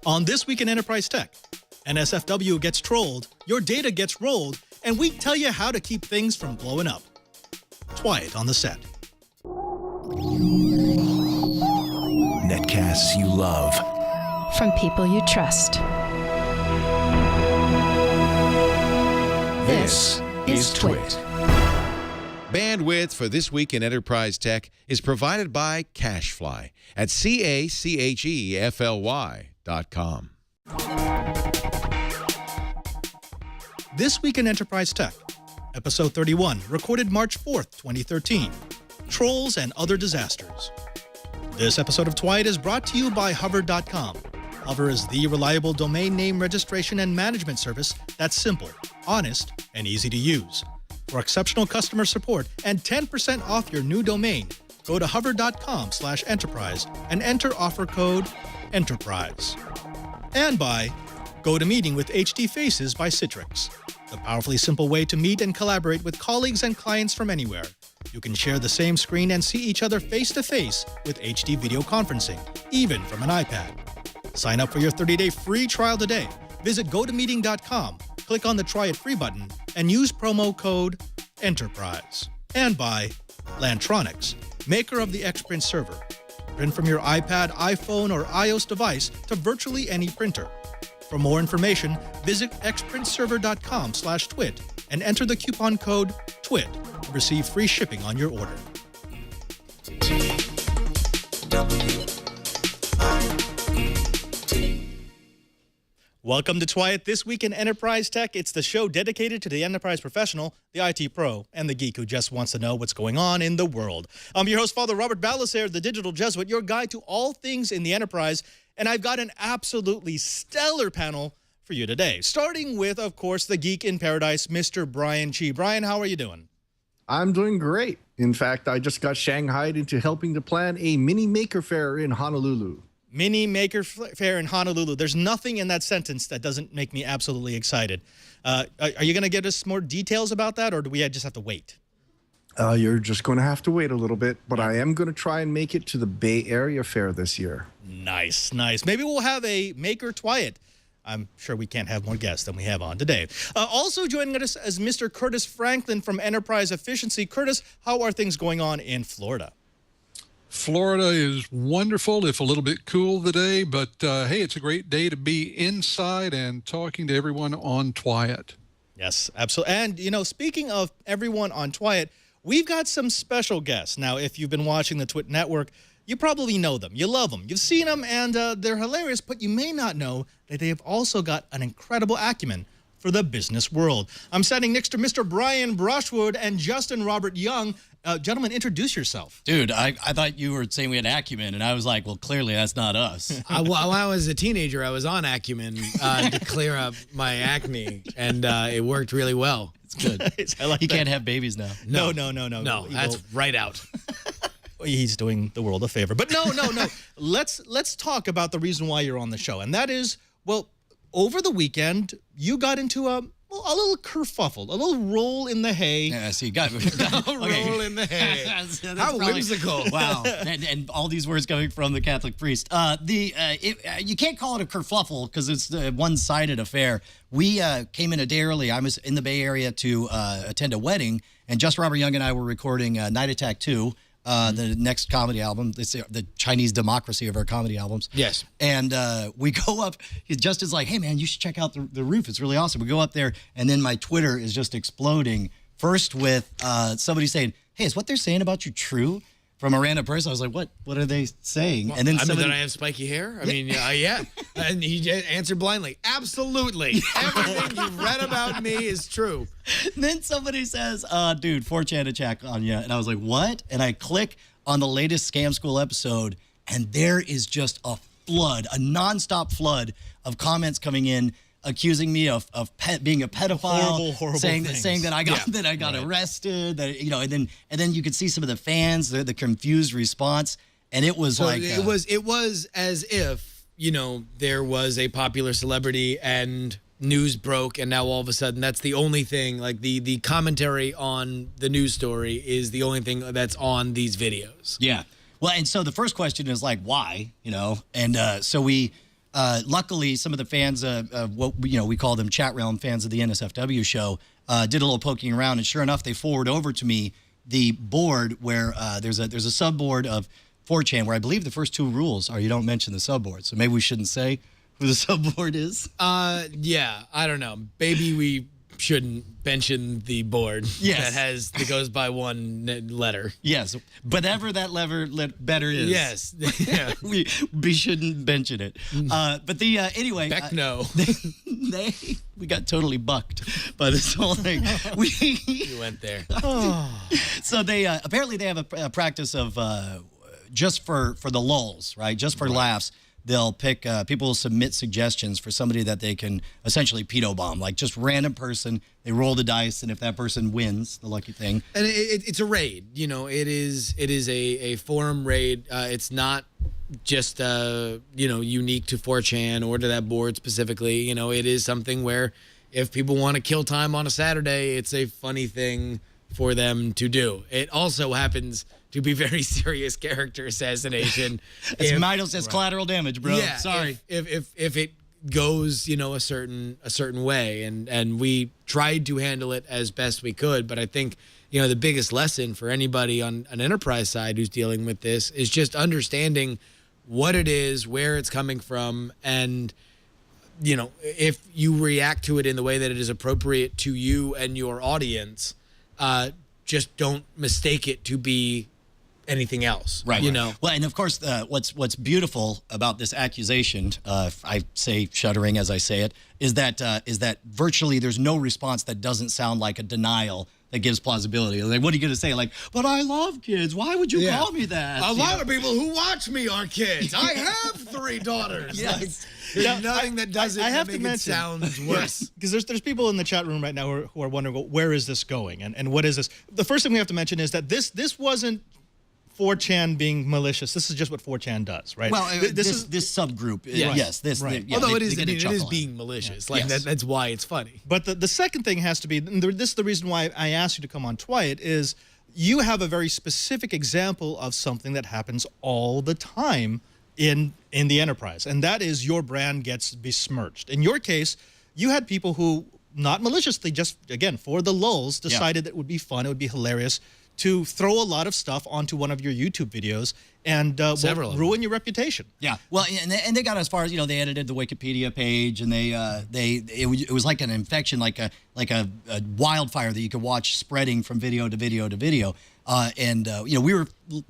On This Week in Enterprise Tech, NSFW gets trolled, your data gets rolled, and we tell you how to keep things from blowing up. Twiet on the set. Netcasts you love. From people you trust. This is Twit. Bandwidth for This Week in Enterprise Tech is provided by CacheFly at CacheFly.com. This Week in Enterprise Tech, Episode 31, recorded March 4th, 2013. Trolls and Other Disasters. This episode of Twiet is brought to you by Hover.com. Hover is the reliable domain name registration and management service that's simple, honest, and easy to use. For exceptional customer support and 10% off your new domain, go to hover.com/enterprise and enter offer code ENTERPRISE. And by GoToMeeting with HD Faces by Citrix, the powerfully simple way to meet and collaborate with colleagues and clients from anywhere. You can share the same screen and see each other face-to-face with HD video conferencing, even from an iPad. Sign up for your 30-day free trial today. Visit GoToMeeting.com, click on the Try It Free button, and use promo code ENTERPRISE. And by Lantronix, maker of the Xprint server. Print from your iPad, iPhone, or iOS device to virtually any printer. For more information, visit xprintserver.com/twit and enter the coupon code TWIT to receive free shipping on your order. Welcome to Twiet, This Week in Enterprise Tech. It's the show dedicated to the enterprise professional, the IT pro, and the geek who just wants to know what's going on in the world. I'm your host, Father Robert Balacer, the Digital Jesuit, your guide to all things in the enterprise, and I've got an absolutely stellar panel for you today, starting with, of course, the geek in paradise, Mr. Brian Chi. Brian, how are you doing? I'm doing great. In fact, I just got shanghaied into helping to plan a mini maker fair in Honolulu. Mini Maker Fair in Honolulu. There's nothing in that sentence that doesn't make me absolutely excited. Are you going to give us more details about that, or do we just have to wait? You're just going to have to wait a little bit, but I am going to try and make it to the Bay Area Fair this year. Nice, nice. Maybe we'll have a Maker Twiet. I'm sure we can't have more guests than we have on today. Also joining us is Mr. Curtis Franklin from Enterprise Efficiency. Curtis, how are things going on in Florida? Florida is wonderful, if a little bit cool today, but hey, it's a great day to be inside and talking to everyone on Twiet. Yes, absolutely. And, you know, speaking of everyone on Twiet, we've got some special guests. Now, if you've been watching the Twit Network, you probably know them. You love them. You've seen them, and they're hilarious, but you may not know that they have also got an incredible acumen for the business world. I'm standing next to Mr. Brian Brushwood and Justin Robert Young. Gentlemen, introduce yourself. Dude, I thought you were saying we had acumen, and I was like, well, clearly that's not us. While I was a teenager, I was on acumen to clear up my acne, and it worked really well. It's good. I like He that. can't have babies now. No, No, that's right out. He's doing the world a favor. But no. Let's talk about the reason why you're on the show, and that is, well, over the weekend, you got into a little kerfuffle, a little roll in the hay. Yeah, so you got Roll in the hay. How whimsical. Wow. And all these words coming from the Catholic priest. You can't call it a kerfuffle because it's a one-sided affair. We came in a day early. I was in the Bay Area to attend a wedding, and just Robert Young and I were recording Night Attack 2. The next comedy album. It's the Chinese democracy of our comedy albums. Yes. And we go up. Justin's like, hey, man, you should check out the roof. It's really awesome. We go up there, and then my Twitter is just exploding. First with somebody saying, hey, is what they're saying about you true? From a random person. I was like, what are they saying? Well, and then that I have spiky hair? I mean, yeah. And he answered blindly, absolutely. Everything you've read about me is true. And then somebody says, dude, 4chan to check on you. And I was like, what? And I click on the latest Scam School episode, and there is just a nonstop flood of comments coming in accusing me of being a pedophile, horrible saying things. that I got arrested, that and then you could see some of the fans, the confused response, and it was like it was as if, you know, there was a popular celebrity and news broke, and now all of a sudden that's the only thing, like the commentary on the news story is the only thing that's on these videos. Yeah. Well, and so the first question is like, why, you know? And so we luckily, some of the fans of what we call them chat realm fans of the NSFW show did a little poking around, and sure enough, they forward over to me the board where there's a subboard of 4chan where I believe the first 2 rules are you don't mention the subboard. So maybe we shouldn't say who the subboard is. Yeah, I don't know. Maybe we shouldn't mention the board that goes by one letter. Yes, whatever that better is. Yes, yeah. we shouldn't mention it. But the anyway, Beck, no. We got totally bucked by this whole thing. You went there. So they apparently they have a practice of just for the lulz, right? Just for laughs. They'll pick, people will submit suggestions for somebody that they can essentially pedo bomb, like just random person. They roll the dice, and if that person wins, the lucky thing. And it's a raid. It is a forum raid. It's not just unique to 4chan or to that board specifically. It is something where if people want to kill time on a Saturday, it's a funny thing for them to do. It also happens to be very serious character assassination. As Midel says, collateral damage, bro. Yeah, sorry. If it goes, a certain way, and we tried to handle it as best we could, but I think the biggest lesson for anybody on an enterprise side who's dealing with this is just understanding what it is, where it's coming from, and if you react to it in the way that it is appropriate to you and your audience, just don't mistake it to be anything else, right? Well, and of course, what's beautiful about this accusation, I say shuddering as I say it, is that virtually there's no response that doesn't sound like a denial that gives plausibility. Like, what are you going to say? Like, but I love kids. Why would you call me that? A lot of people who watch me are kids. I have 3 daughters. Yes. There's nothing that doesn't I have make to it sound worse. Because there's people in the chat room right now who are wondering, well, where is this going, and what is this? The first thing we have to mention is that this wasn't 4chan being malicious. This is just what 4chan does, right? Well, this subgroup, yes. Although it is being malicious. Yeah. That's why it's funny. But the second thing has to be, and this is the reason why I asked you to come on Twiat, is you have a very specific example of something that happens all the time in the enterprise, and that is your brand gets besmirched. In your case, you had people who, not maliciously, just, again, for the lulz, decided that it would be fun, it would be hilarious to throw a lot of stuff onto one of your YouTube videos and ruin your reputation. Yeah, well, and they got as far as they edited the Wikipedia page, and it was like an infection, like a wildfire that you could watch spreading from video to video to video. We were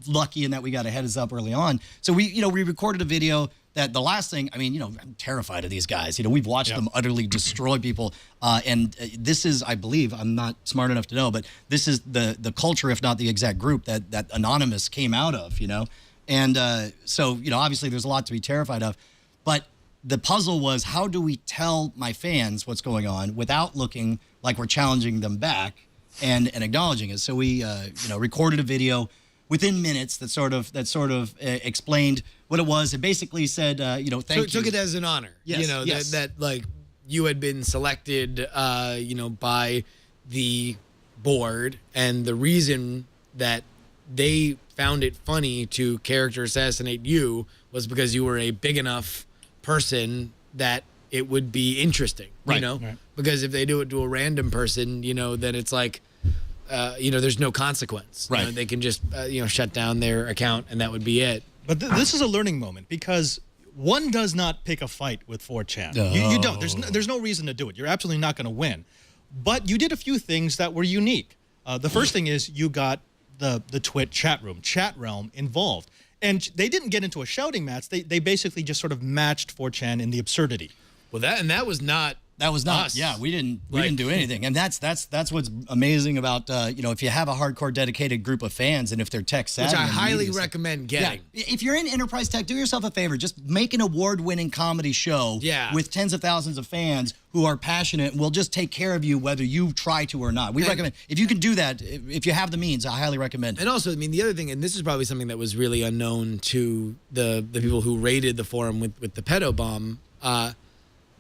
lucky in that we got a heads up early on. So we recorded a video that the last thing, I'm terrified of these guys. We've watched them utterly destroy people. This is, I believe, I'm not smart enough to know, but this is the culture, if not the exact group that Anonymous came out of, And so, obviously there's a lot to be terrified of. But the puzzle was, how do we tell my fans what's going on without looking like we're challenging them back and acknowledging it? So we, recorded a video within minutes that sort of explained what it was. It basically said, thank you. So it took it as an honor. Yes, that like you had been selected, by the board, and the reason that they found it funny to character assassinate you was because you were a big enough person that it would be interesting, right. Because if they do it to a random person, then it's like, there's no consequence. Right. They can just, shut down their account and that would be it. But this is a learning moment, because one does not pick a fight with 4chan. No. You don't. There's no reason to do it. You're absolutely not going to win. But you did a few things that were unique. The first thing is you got the Twit chat realm involved. And they didn't get into a shouting match. They basically just sort of matched 4chan in the absurdity. Well, that was not. That was not. Us. Yeah, we didn't do anything, and that's what's amazing about if you have a hardcore dedicated group of fans, and if they're tech savvy, which I highly recommend getting. Yeah, if you're in enterprise tech, do yourself a favor. Just make an award-winning comedy show with tens of thousands of fans who are passionate and will just take care of you whether you try to or not. We recommend, if you can do that, if you have the means, I highly recommend it. And also, the other thing, and this is probably something that was really unknown to the people who raided the forum with the pedo bomb.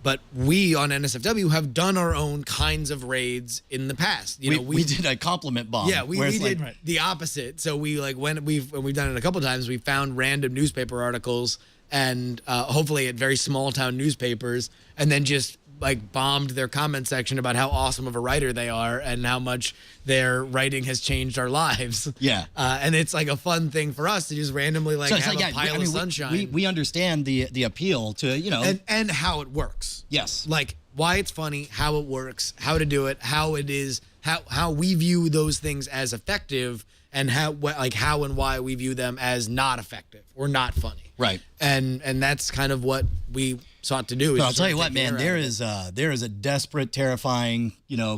But we on NSFW have done our own kinds of raids in the past. We did a compliment bomb. Yeah, we did the opposite. So when we've done it a couple of times, we found random newspaper articles and hopefully at very small town newspapers, and then just like bombed their comment section about how awesome of a writer they are and how much their writing has changed our lives. Yeah. And it's like a fun thing for us to just randomly like have a pile of sunshine. We understand the appeal to, you know. And how it works. Yes. Like why it's funny, how it works, how to do it, how it is, how we view those things as effective, and how and why we view them as not effective or not funny. Right. And that's kind of what we sought to do. But I'll tell you what, man, there is a desperate, terrifying,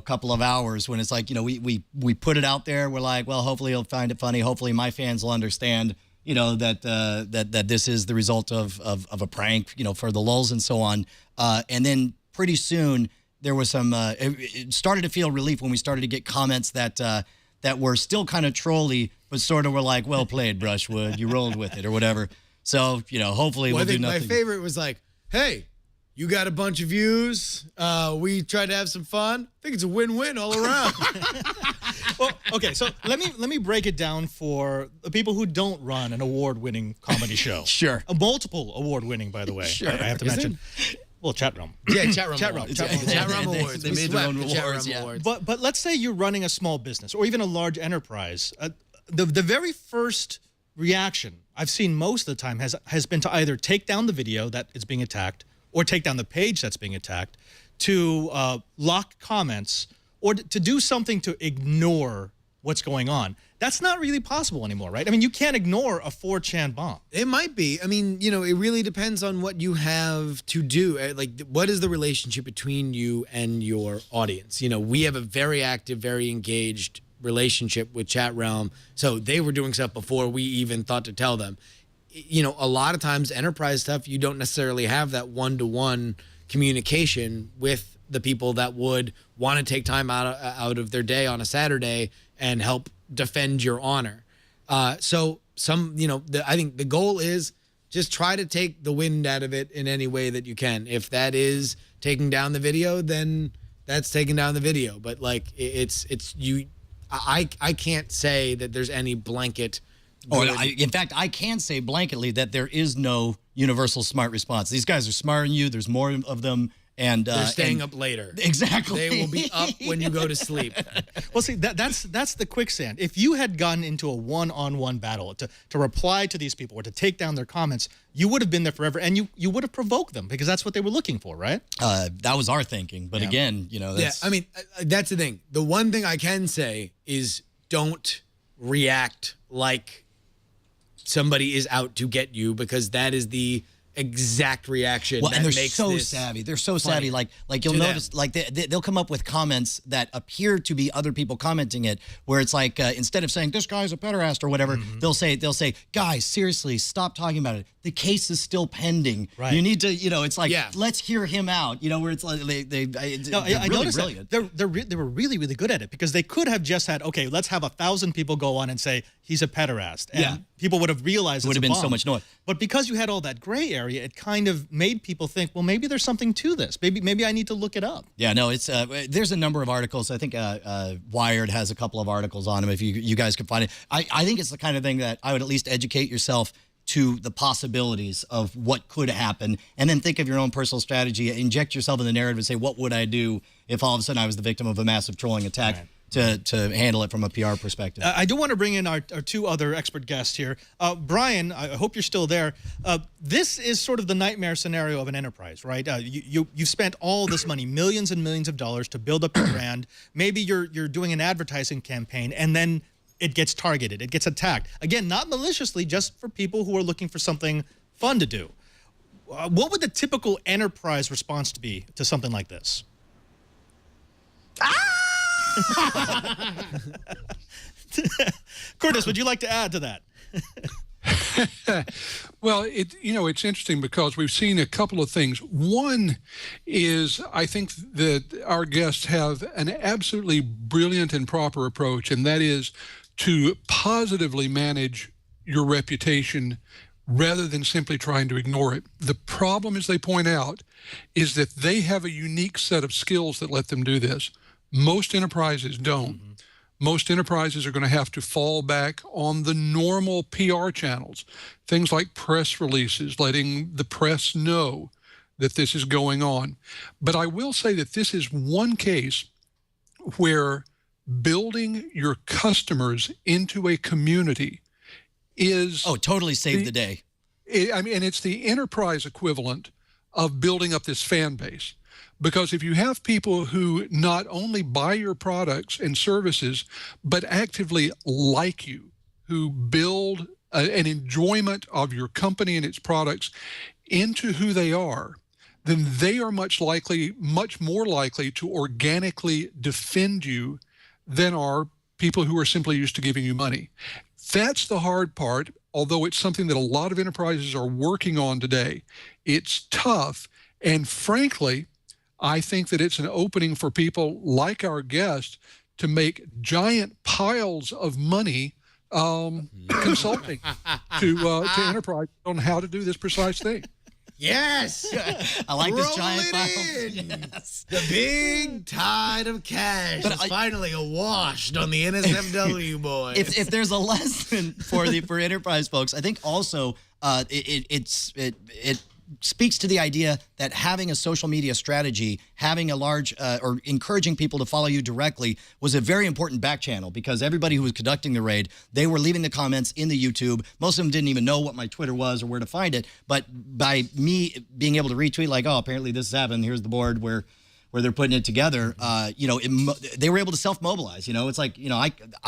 couple of hours when it's like, we put it out there. We're like, well, hopefully you'll find it funny. Hopefully my fans will understand, that this is the result of a prank, for the lulz and so on. And then pretty soon there was some, it started to feel relief when we started to get comments that were still kind of trolly, but sort of were like, well played, Brushwood. You rolled with it or whatever. So, hopefully we'll do nothing. My favorite was like, hey, you got a bunch of views. We tried to have some fun. I think it's a win-win all around. Well, okay, so let me break it down for the people who don't run an award-winning comedy show. Sure. A multiple award-winning, by the way. Sure. I have to mention. Well, chat room. Yeah, chat room. Chat room. Awards. Chat room. Chat room awards. They We made their swept own the chat awards, room yeah. awards. But let's say you're running a small business or even a large enterprise. The very first reaction I've seen most of the time has been to either take down the video that is being attacked or take down the page that's being attacked, to lock comments, or to do something to ignore what's going on. That's not really possible anymore, right? I mean, you can't ignore a 4chan bomb. It might be. I mean, it really depends on what you have to do. Like, what is the relationship between you and your audience? We have a very active, very engaged relationship with Chat Realm. So they were doing stuff before we even thought to tell them. A lot of times enterprise stuff, you don't necessarily have that one-to-one communication with the people that would want to take time out of their day on a Saturday and help defend your honor. So I think the goal is just try to take the wind out of it in any way that you can. If that is taking down the video, then that's taking down the video. But like I can't say that there's any blanket. In fact, I can say blanketly that there is no universal smart response. These guys are smarter than you. There's more of them. And they're staying up later. Exactly. They will be up when you go to sleep. Well, see, that's the quicksand. If you had gotten into a one-on-one battle to reply to these people or to take down their comments, you would have been there forever, and you would have provoked them because that's what they were looking for, right? That was our thinking. But again, that's... Yeah, I mean, that's the thing. The one thing I can say is don't react like somebody is out to get you, because that is the exact reaction. Well, that and they're makes so this savvy. They're so savvy. Like you'll notice, like they'll come up with comments that appear to be other people commenting it, where it's like instead of saying this guy's a pederast or whatever, they'll say, guys, seriously, stop talking about it. The case is still pending. Right. You need to, it's like, let's hear him out. Where it's like I noticed brilliant. that they were really, really good at it, because they could have just had, okay, let's have 1,000 people go on and say he's a pederast, and people would have realized it would have been so bomb. much noise. But because you had all that gray area, it kind of made people think, well, maybe there's something to this. Maybe I need to look it up. Yeah, no, it's there's a number of articles. I think Wired has a couple of articles on them. If you guys can find it, I think it's the kind of thing that I would at least educate yourself to the possibilities of what could happen, and then think of your own personal strategy. Inject yourself in the narrative and say, what would I do if all of a sudden I was the victim of a massive trolling attack? Right. To handle it from a PR perspective. I do want to bring in our two other expert guests here. Brian, I hope you're still there. This is sort of the nightmare scenario of an enterprise, right? You've spent all this money, millions and millions of dollars, to build up your brand. Maybe you're doing an advertising campaign, and then it gets targeted. It gets attacked. Again, not maliciously, just for people who are looking for something fun to do. What would the typical enterprise response be to something like this? Curtis, would you like to add to that? Well, it's interesting because we've seen a couple of things. One is, I think that our guests have an absolutely brilliant and proper approach, and that is to positively manage your reputation rather than simply trying to ignore it. The problem, as they point out, is that they have a unique set of skills that let them do this. Most enterprises don't. most enterprises are going to have to fall back on the normal PR channels, things like press releases, letting the press know that this is going on. But I will say that this is one case where building your customers into a community is... Oh, totally saved the day. And it's the enterprise equivalent of building up this fan base. Because if you have people who not only buy your products and services, but actively like you, who build an enjoyment of your company and its products into who they are, then they are much more likely to organically defend you than are people who are simply used to giving you money. That's the hard part, although it's something that a lot of enterprises are working on today. It's tough, and frankly, I think that it's an opening for people like our guest to make giant piles of money consulting to enterprise on how to do this precise thing. Yes. I like this giant Roll pile. it in. Yes. The big tide of cash is finally awashed on the NSFW boys. If there's a lesson for enterprise folks, I think also it speaks to the idea that having a social media strategy, having a large or encouraging people to follow you directly was a very important back channel, because everybody who was conducting the raid, they were leaving the comments in the YouTube. Most of them didn't even know what my Twitter was or where to find it. But by me being able to retweet like, oh, apparently this has happened, here's the board where they're putting it together, they were able to self-mobilize. It's like,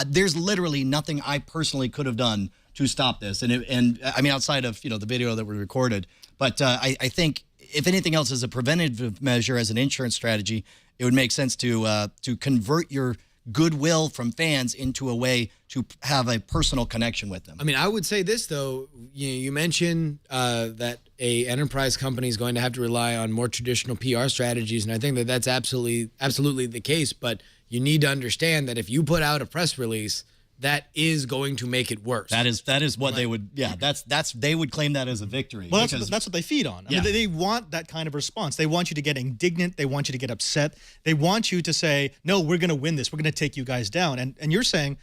there's literally nothing I personally could have done to stop this. And I mean, outside of, the video that we recorded. But I think, if anything else, as a preventative measure, as an insurance strategy, it would make sense to convert your goodwill from fans into a way to have a personal connection with them. I mean, I would say this, though. You mentioned that a enterprise company is going to have to rely on more traditional PR strategies, and I think that that's absolutely the case. But you need to understand that if you put out a press release, that is going to make it worse. That is what they would. Yeah, they would claim that as a victory. Well, that's what they feed on. I mean, they want that kind of response. They want you to get indignant. They want you to get upset. They want you to say, "No, we're going to win this. We're going to take you guys down." And you're saying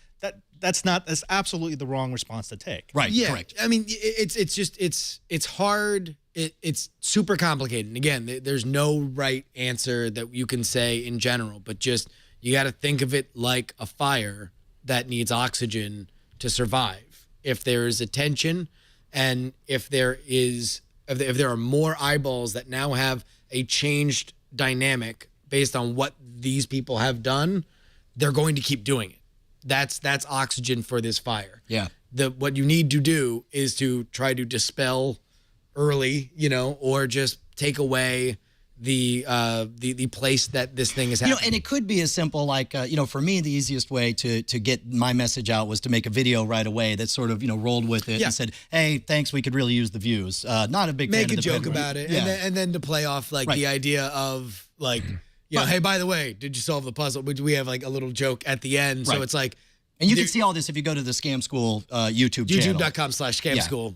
that's absolutely the wrong response to take. Right. Yeah. Correct. I mean, it's hard. It's super complicated. And again, there's no right answer that you can say in general, but just you got to think of it like a fire that needs oxygen to survive. If there is attention, and if there are more eyeballs that now have a changed dynamic based on what these people have done, they're going to keep doing it. That's oxygen for this fire. Yeah. What you need to do is to try to dispel early, or just take away the place that this thing is happening. And it could be as simple like, for me, the easiest way to get my message out was to make a video right away that sort of, rolled with it and said, hey, thanks, we could really use the views. Not a big fan Make of a the joke pen, about right? it. Yeah. And then to play off the idea of hey, by the way, did you solve the puzzle? We have like a little joke at the end. So it's like, and you can see all this if you go to the Scam School YouTube channel. YouTube.com/Scam School.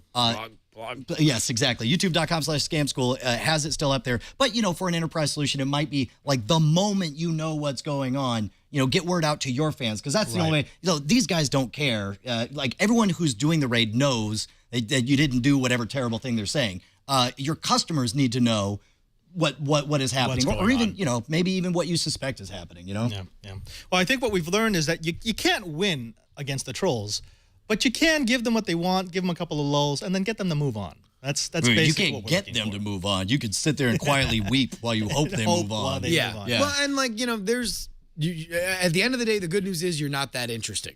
Yes, exactly. YouTube.com/Scam School has it still up there. But, for an enterprise solution, it might be like the moment you know what's going on, get word out to your fans, because that's the only way. These guys don't care. Like everyone who's doing the raid knows that you didn't do whatever terrible thing they're saying. Your customers need to know what is happening, or even maybe even what you suspect is happening. Yeah. Well, I think what we've learned is that you can't win against the trolls, but you can give them what they want, give them a couple of lulls, and then get them to move on. That's basically you what can't we're get looking them for. to move on. You could sit there and quietly weep while you hope they move on. Move on. Well, and there's at the end of the day, the good news is you're not that interesting.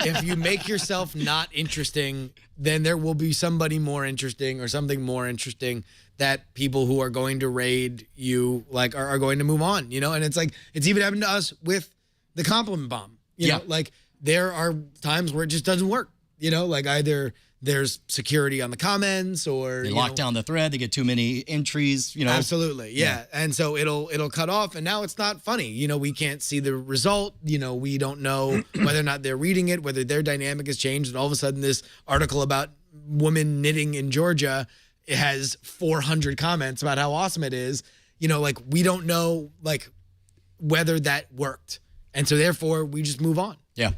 If you make yourself not interesting, then there will be somebody more interesting or something more interesting that people who are going to raid you are going to move on, and it's like, it's even happened to us with the compliment bomb, you know, like there are times where it just doesn't work, either there's security on the comments or they lock down the thread, they get too many entries, Absolutely. Yeah. And so it'll cut off, and now it's not funny. We can't see the result. We don't know whether or not they're reading it, whether their dynamic has changed. And all of a sudden this article about women knitting in Georgia, it has 400 comments about how awesome it is. We don't know whether that worked. And so therefore, we just move on. Yeah.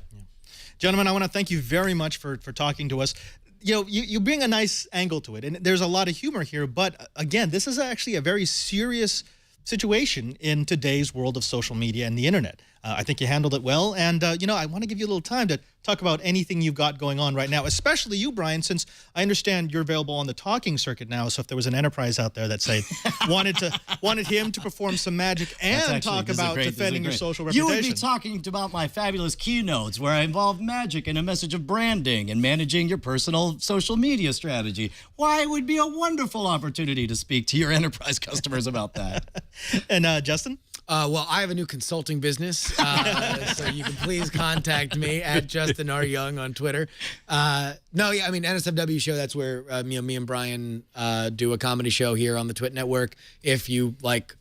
Gentlemen, I want to thank you very much for talking to us. You bring a nice angle to it, and there's a lot of humor here. But again, this is actually a very serious situation in today's world of social media and the internet. I think you handled it well, and I want to give you a little time to talk about anything you've got going on right now, especially you, Brian, since I understand you're available on the talking circuit now. So if there was an enterprise out there that say wanted him to perform some magic and talk about defending your social reputation, you would be talking about my fabulous keynotes where I involve magic and a message of branding and managing your personal social media strategy. Why, it would be a wonderful opportunity to speak to your enterprise customers about that. And Justin? Well, I have a new consulting business, so you can please contact me at Justin R. Young on Twitter. NSFW show, that's where me and Brian do a comedy show here on the Twit Network. If you like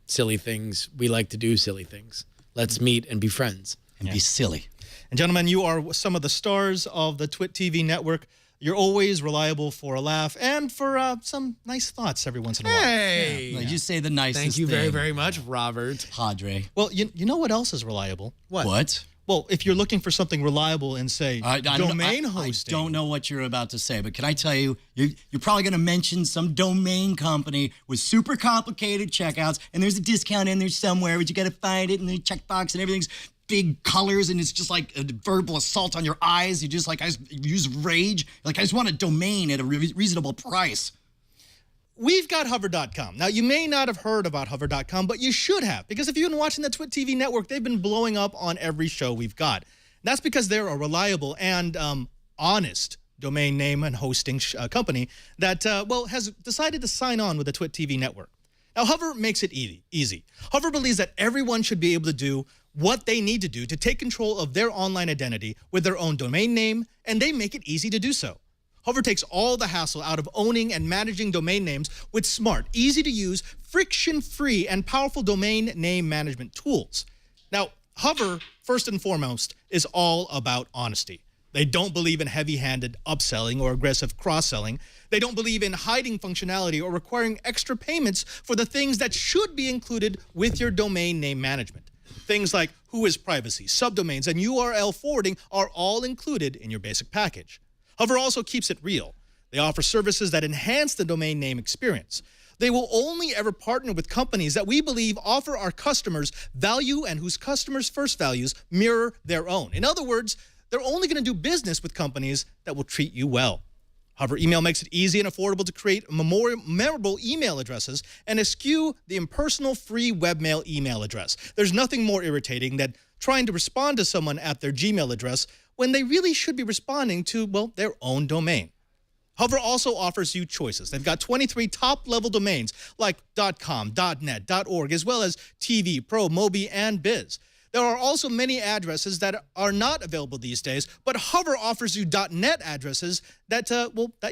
silly things, we like to do silly things. Let's meet and be friends. And be silly. And gentlemen, you are some of the stars of the Twit TV network. You're always reliable for a laugh and for some nice thoughts every once in a while. Hey! Yeah. You say the nicest Thank you thing. very, very much, Robert. Padre. Well, you know what else is reliable? What? Well, if you're looking for something reliable in, say, domain hosting. I don't know what you're about to say, but can I tell you, you're probably going to mention some domain company with super complicated checkouts, and there's a discount in there somewhere, but you got to find it in the checkbox, and everything's big colors, and it's just like a verbal assault on your eyes. You just like, I use rage. Like, I just want a domain at a reasonable price. We've got hover.com. Now, you may not have heard about hover.com, but you should have, because if you've been watching the Twit TV network, they've been blowing up on every show we've got. That's because they're a reliable and honest domain name and hosting company that, has decided to sign on with the Twit TV network. Now, Hover makes it easy. Hover believes that everyone should be able to do what they need to do to take control of their online identity with their own domain name, and they make it easy to do so. Hover takes all the hassle out of owning and managing domain names with smart, easy-to-use, friction-free, and powerful domain name management tools. Now, Hover, first and foremost, is all about honesty. They don't believe in heavy-handed upselling or aggressive cross-selling. They don't believe in hiding functionality or requiring extra payments for the things that should be included with your domain name management. Things like who-is privacy, subdomains, and URL forwarding are all included in your basic package. Hover also keeps it real. They offer services that enhance the domain name experience. They will only ever partner with companies that we believe offer our customers value and whose customers' first values mirror their own. In other words, they're only going to do business with companies that will treat you well. Hover Email makes it easy and affordable to create memorable email addresses and eschew the impersonal free webmail email address. There's nothing more irritating than trying to respond to someone at their Gmail address when they really should be responding to, their own domain. Hover also offers you choices. They've got 23 top-level domains like .com, .net, .org, as well as TV, Pro, Mobi, and Biz. There are also many addresses that are not available these days, but Hover offers you .net addresses that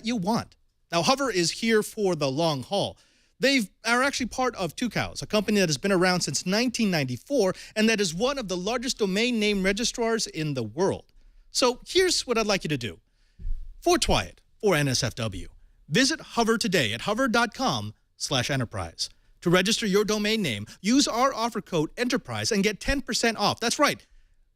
you want. Now, Hover is here for the long haul. They are actually part of Tucows, a company that has been around since 1994 and that is one of the largest domain name registrars in the world. So here's what I'd like you to do. For Twyat, for NSFW, visit Hover today at hover.com/enterprise. To register your domain name, use our offer code ENTERPRISE and get 10% off. That's right.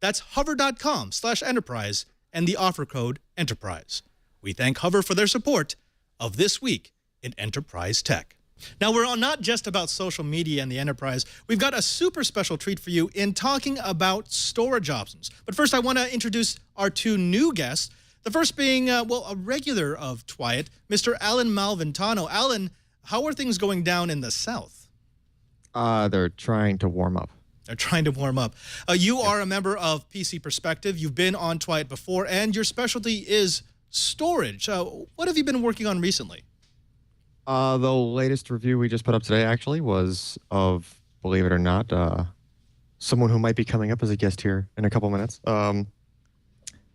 That's hover.com/enterprise and the offer code ENTERPRISE. We thank Hover for their support of This Week in Enterprise Tech. Now, we're not just about social media and the enterprise. We've got a super special treat for you in talking about storage options. But first, I want to introduce our two new guests. The first being, a regular of Twyat, Mr. Alan Malventano. Alan, how are things going down in the South? They're trying to warm up. They're trying to warm up. You are a member of PC Perspective. You've been on Twyat before, and your specialty is storage. What have you been working on recently? The latest review we just put up today actually was of, believe it or not, someone who might be coming up as a guest here in a couple minutes.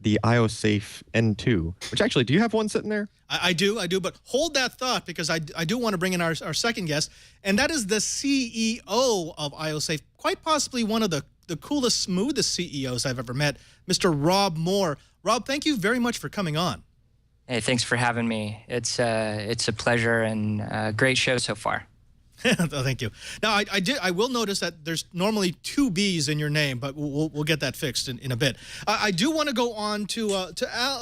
The ioSafe N2, which actually, do you have one sitting there? I do, but hold that thought because I do want to bring in our second guest, and that is the CEO of ioSafe, quite possibly one of the coolest, smoothest CEOs I've ever met, Mr. Rob Moore. Rob, thank you very much for coming on. Hey, thanks for having me. It's a pleasure and a great show so far. Thank you. Now, I will notice that there's normally 2 B's in your name, but we'll get that fixed in a bit. I do want to go on to a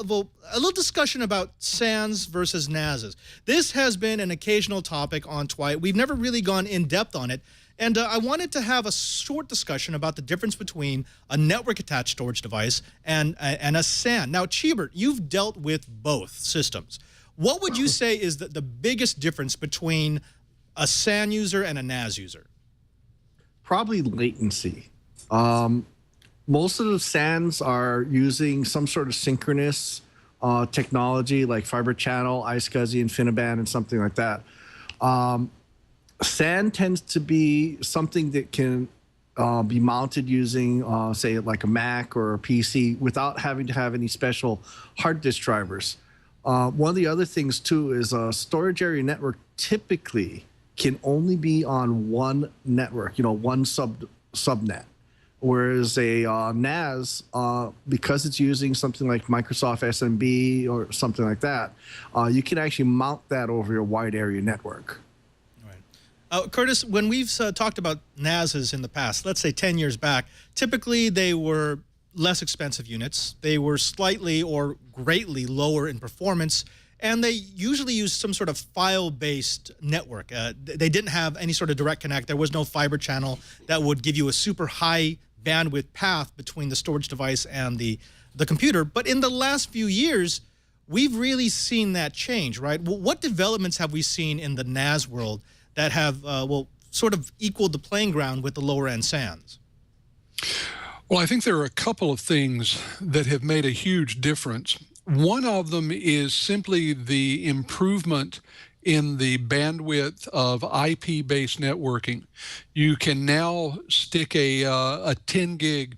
little discussion about SANs versus NASs. This has been an occasional topic on Twight. We've never really gone in depth on it. And I wanted to have a short discussion about the difference between a network-attached storage device and a SAN. Now, Cheebert, you've dealt with both systems. What would you say is the biggest difference between a SAN user and a NAS user? Probably latency. Most of the SANs are using some sort of synchronous technology like fiber channel, iSCSI, InfiniBand, and something like that. SAN tends to be something that can be mounted using, say, like a Mac or a PC without having to have any special hard disk drivers. One of the other things, too, is a storage area network typically can only be on one network, one subnet. Whereas a NAS, because it's using something like Microsoft SMB or something like that, you can actually mount that over your wide area network. Right. Curtis, when we've talked about NASs in the past, let's say 10 years back, typically they were less expensive units. They were slightly or greatly lower in performance, and they usually used some sort of file-based network. They didn't have any sort of direct connect. There was no fiber channel that would give you a super high bandwidth path between the storage device and the computer. But in the last few years, we've really seen that change, right? What developments have we seen in the NAS world that have, sort of equaled the playing ground with the lower-end SANs? Well, I think there are a couple of things that have made a huge difference. One of them is simply the improvement in the bandwidth of IP-based networking. You can now stick a 10 gig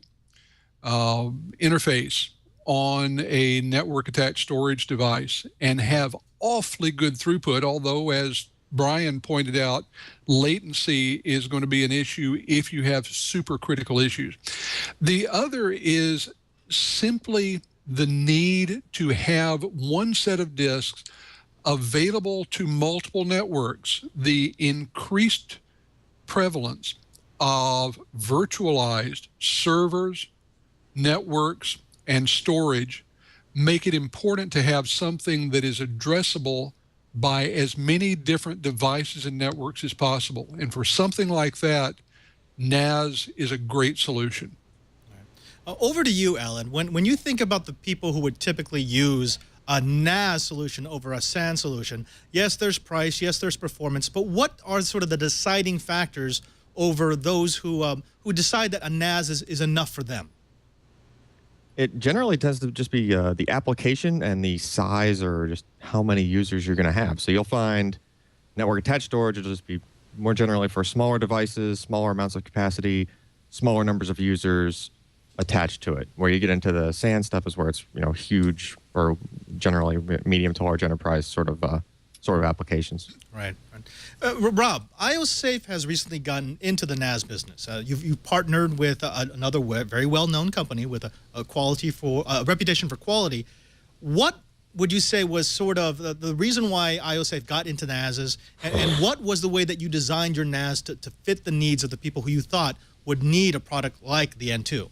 interface on a network-attached storage device and have awfully good throughput, although, as Brian pointed out, latency is going to be an issue if you have super critical issues. The other is simply the need to have one set of disks available to multiple networks. The increased prevalence of virtualized servers, networks, and storage make it important to have something that is addressable by as many different devices and networks as possible. And for something like that, NAS is a great solution. Over to you, Alan. When you think about the people who would typically use a NAS solution over a SAN solution, yes, there's price, yes, there's performance, but what are sort of the deciding factors over those who decide that a NAS is enough for them? It generally tends to just be the application and the size, or just how many users you're going to have. So you'll find network-attached storage will just be more generally for smaller devices, smaller amounts of capacity, smaller numbers of users attached to it. Where you get into the SAN stuff is where it's huge, or generally medium to large enterprise sort of applications. Right. Rob, ioSafe has recently gotten into the NAS business. You've partnered with another very well-known company with a reputation for quality. What would you say was sort of the reason why ioSafe got into NASs, and what was the way that you designed your NAS to fit the needs of the people who you thought would need a product like the N2?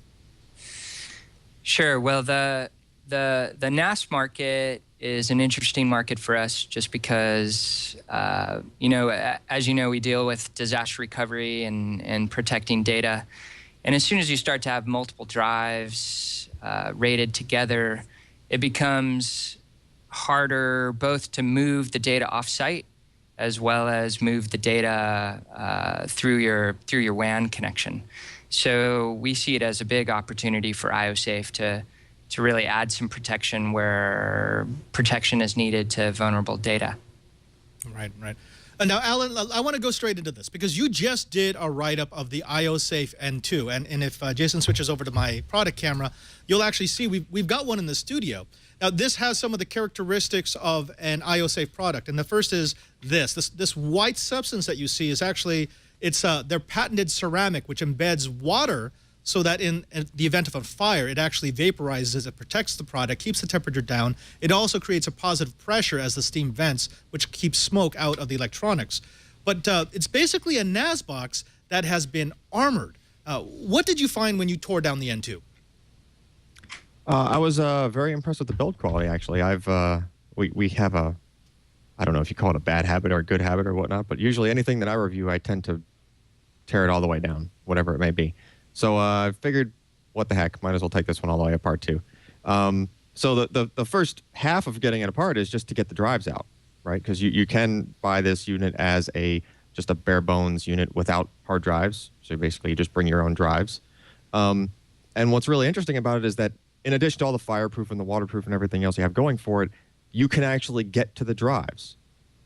Sure. Well, the NAS market is an interesting market for us just because, as you know, we deal with disaster recovery and protecting data. And as soon as you start to have multiple drives rated together, it becomes harder both to move the data off-site as well as move the data through your WAN connection. So we see it as a big opportunity for ioSafe to really add some protection where protection is needed to vulnerable data. Right. Now, Alan, I want to go straight into this because you just did a write-up of the ioSafe N2. And if Jason switches over to my product camera, you'll actually see we've got one in the studio. Now, this has some of the characteristics of an ioSafe product. And the first is this white substance that you see is actually, it's their patented ceramic, which embeds water so that in the event of a fire, it actually vaporizes, it protects the product, keeps the temperature down. It also creates a positive pressure as the steam vents, which keeps smoke out of the electronics. but it's basically a NAS box that has been armored. What did you find when you tore down the N2? I was very impressed with the build quality, actually. We have a, I don't know if you call it a bad habit or a good habit or whatnot, but usually anything that I review, I tend to tear it all the way down, whatever it may be. So I figured, what the heck, might as well take this one all the way apart too. So the first half of getting it apart is just to get the drives out, right? Because you can buy this unit as just a bare bones unit without hard drives. So basically you just bring your own drives. And what's really interesting about it is that in addition to all the fireproof and the waterproof and everything else you have going for it, you can actually get to the drives,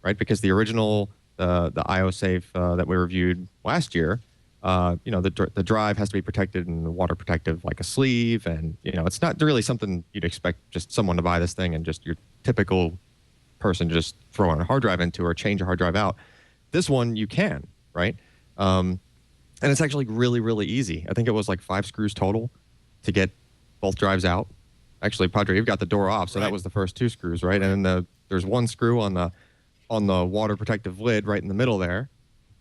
right? Because the original, the ioSafe that we reviewed last year, the drive has to be protected and water protective like a sleeve. And, it's not really something you'd expect just someone to buy this thing and just your typical person just throw a hard drive into or change a hard drive out. This one you can, right? And it's actually really, really easy. I think it was like 5 screws total to get both drives out. Actually, Padre, you've got the door off, so that was the first 2 screws, right? And then there's 1 screw on the water protective lid right in the middle there.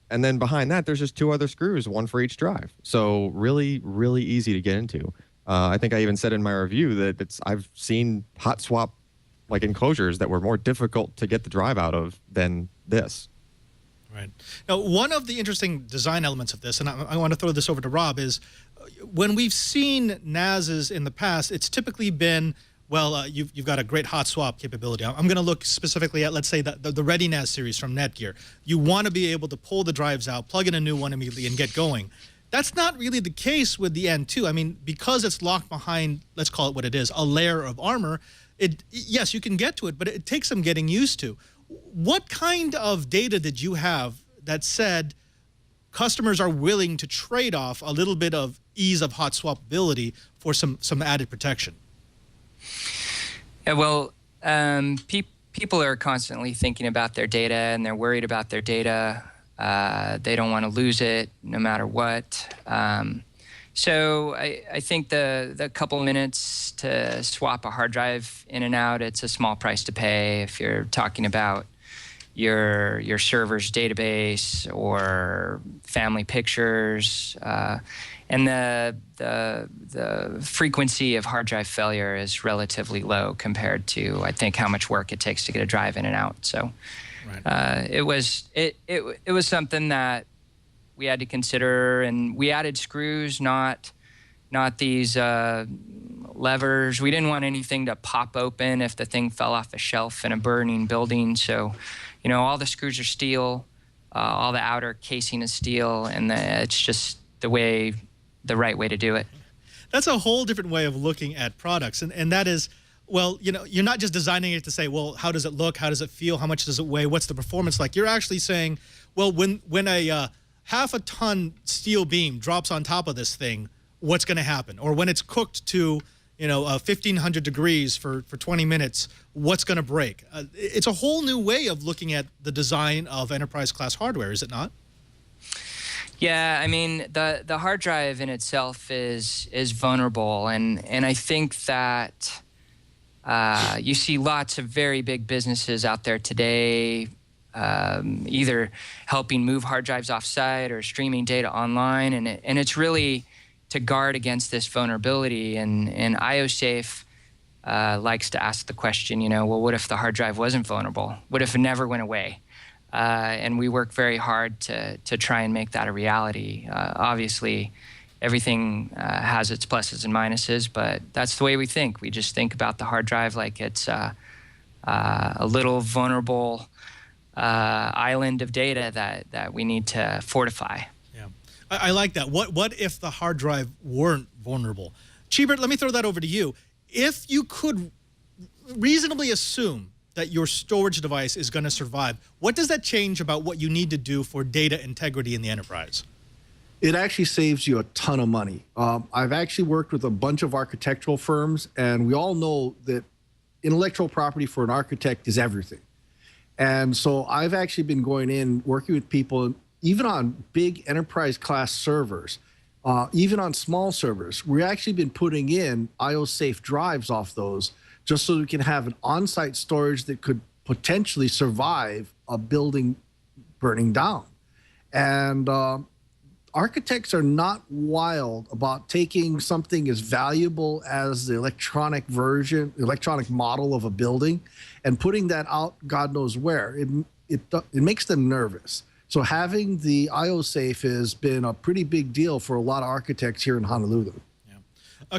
And then behind that, there's just 2 other screws, 1 for each drive. So really, really easy to get into. I think I even said in my review that I've seen hot swap like enclosures that were more difficult to get the drive out of than this. Right. Now, one of the interesting design elements of this, and I want to throw this over to Rob, is when we've seen NASs in the past, it's typically been, well, you've got a great hot swap capability. I'm going to look specifically at, let's say, the Ready NAS series from Netgear. You want to be able to pull the drives out, plug in a new one immediately, and get going. That's not really the case with the N2. I mean, because it's locked behind, let's call it what it is, a layer of armor, yes, you can get to it, but it takes some getting used to. What kind of data did you have that said customers are willing to trade off a little bit of ease of hot swapability for some added protection? Yeah, well, people are constantly thinking about their data, and they're worried about their data. They don't want to lose it no matter what. So I think the couple minutes to swap a hard drive in and out, it's a small price to pay if you're talking about your server's database or family pictures. And the frequency of hard drive failure is relatively low compared to, I think, how much work it takes to get a drive in and out. So it was something that we had to consider, and we added screws, not these levers. We didn't want anything to pop open if the thing fell off the shelf in a burning building. So, all the screws are steel, all the outer casing is steel, and it's just the right way to do it. That's a whole different way of looking at products, and that is, well, you're not just designing it to say, well, how does it look, how does it feel, how much does it weigh, what's the performance like? You're actually saying, well, when a half-a-ton steel beam drops on top of this thing, what's going to happen? Or when it's cooked to 1,500 degrees for 20 minutes, what's going to break? It's a whole new way of looking at the design of enterprise-class hardware, is it not? Yeah, I mean, the hard drive in itself is vulnerable, and I think that you see lots of very big businesses out there today either helping move hard drives off-site or streaming data online, and it's really to guard against this vulnerability. And ioSafe likes to ask the question, well, what if the hard drive wasn't vulnerable? What if it never went away? And we work very hard to try and make that a reality. Obviously, everything has its pluses and minuses, but that's the way we think. We just think about the hard drive like it's a little vulnerable island of data that we need to fortify. Yeah, I like that. What if the hard drive weren't vulnerable? Chibert, let me throw that over to you. If you could reasonably assume that your storage device is going to survive, what does that change about what you need to do for data integrity in the enterprise? It actually saves you a ton of money. I've actually worked with a bunch of architectural firms, and we all know that intellectual property for an architect is everything. And so I've actually been going in, working with people, even on big enterprise class servers, even on small servers. We've actually been putting in ioSafe drives off those just so we can have an on-site storage that could potentially survive a building burning down. And architects are not wild about taking something as valuable as the electronic model of a building and putting that out God knows where. It makes them nervous. So having the ioSafe has been a pretty big deal for a lot of architects here in Honolulu.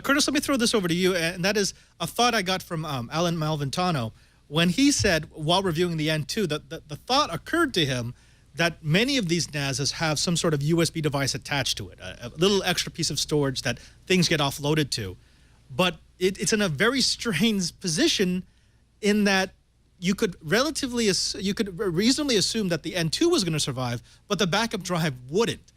Curtis, let me throw this over to you, and that is a thought I got from Alan Malventano when he said, while reviewing the N2, that the thought occurred to him that many of these NASs have some sort of USB device attached to it, a little extra piece of storage that things get offloaded to. But it's in a very strange position in that you could reasonably assume that the N2 was going to survive, but the backup drive wouldn't.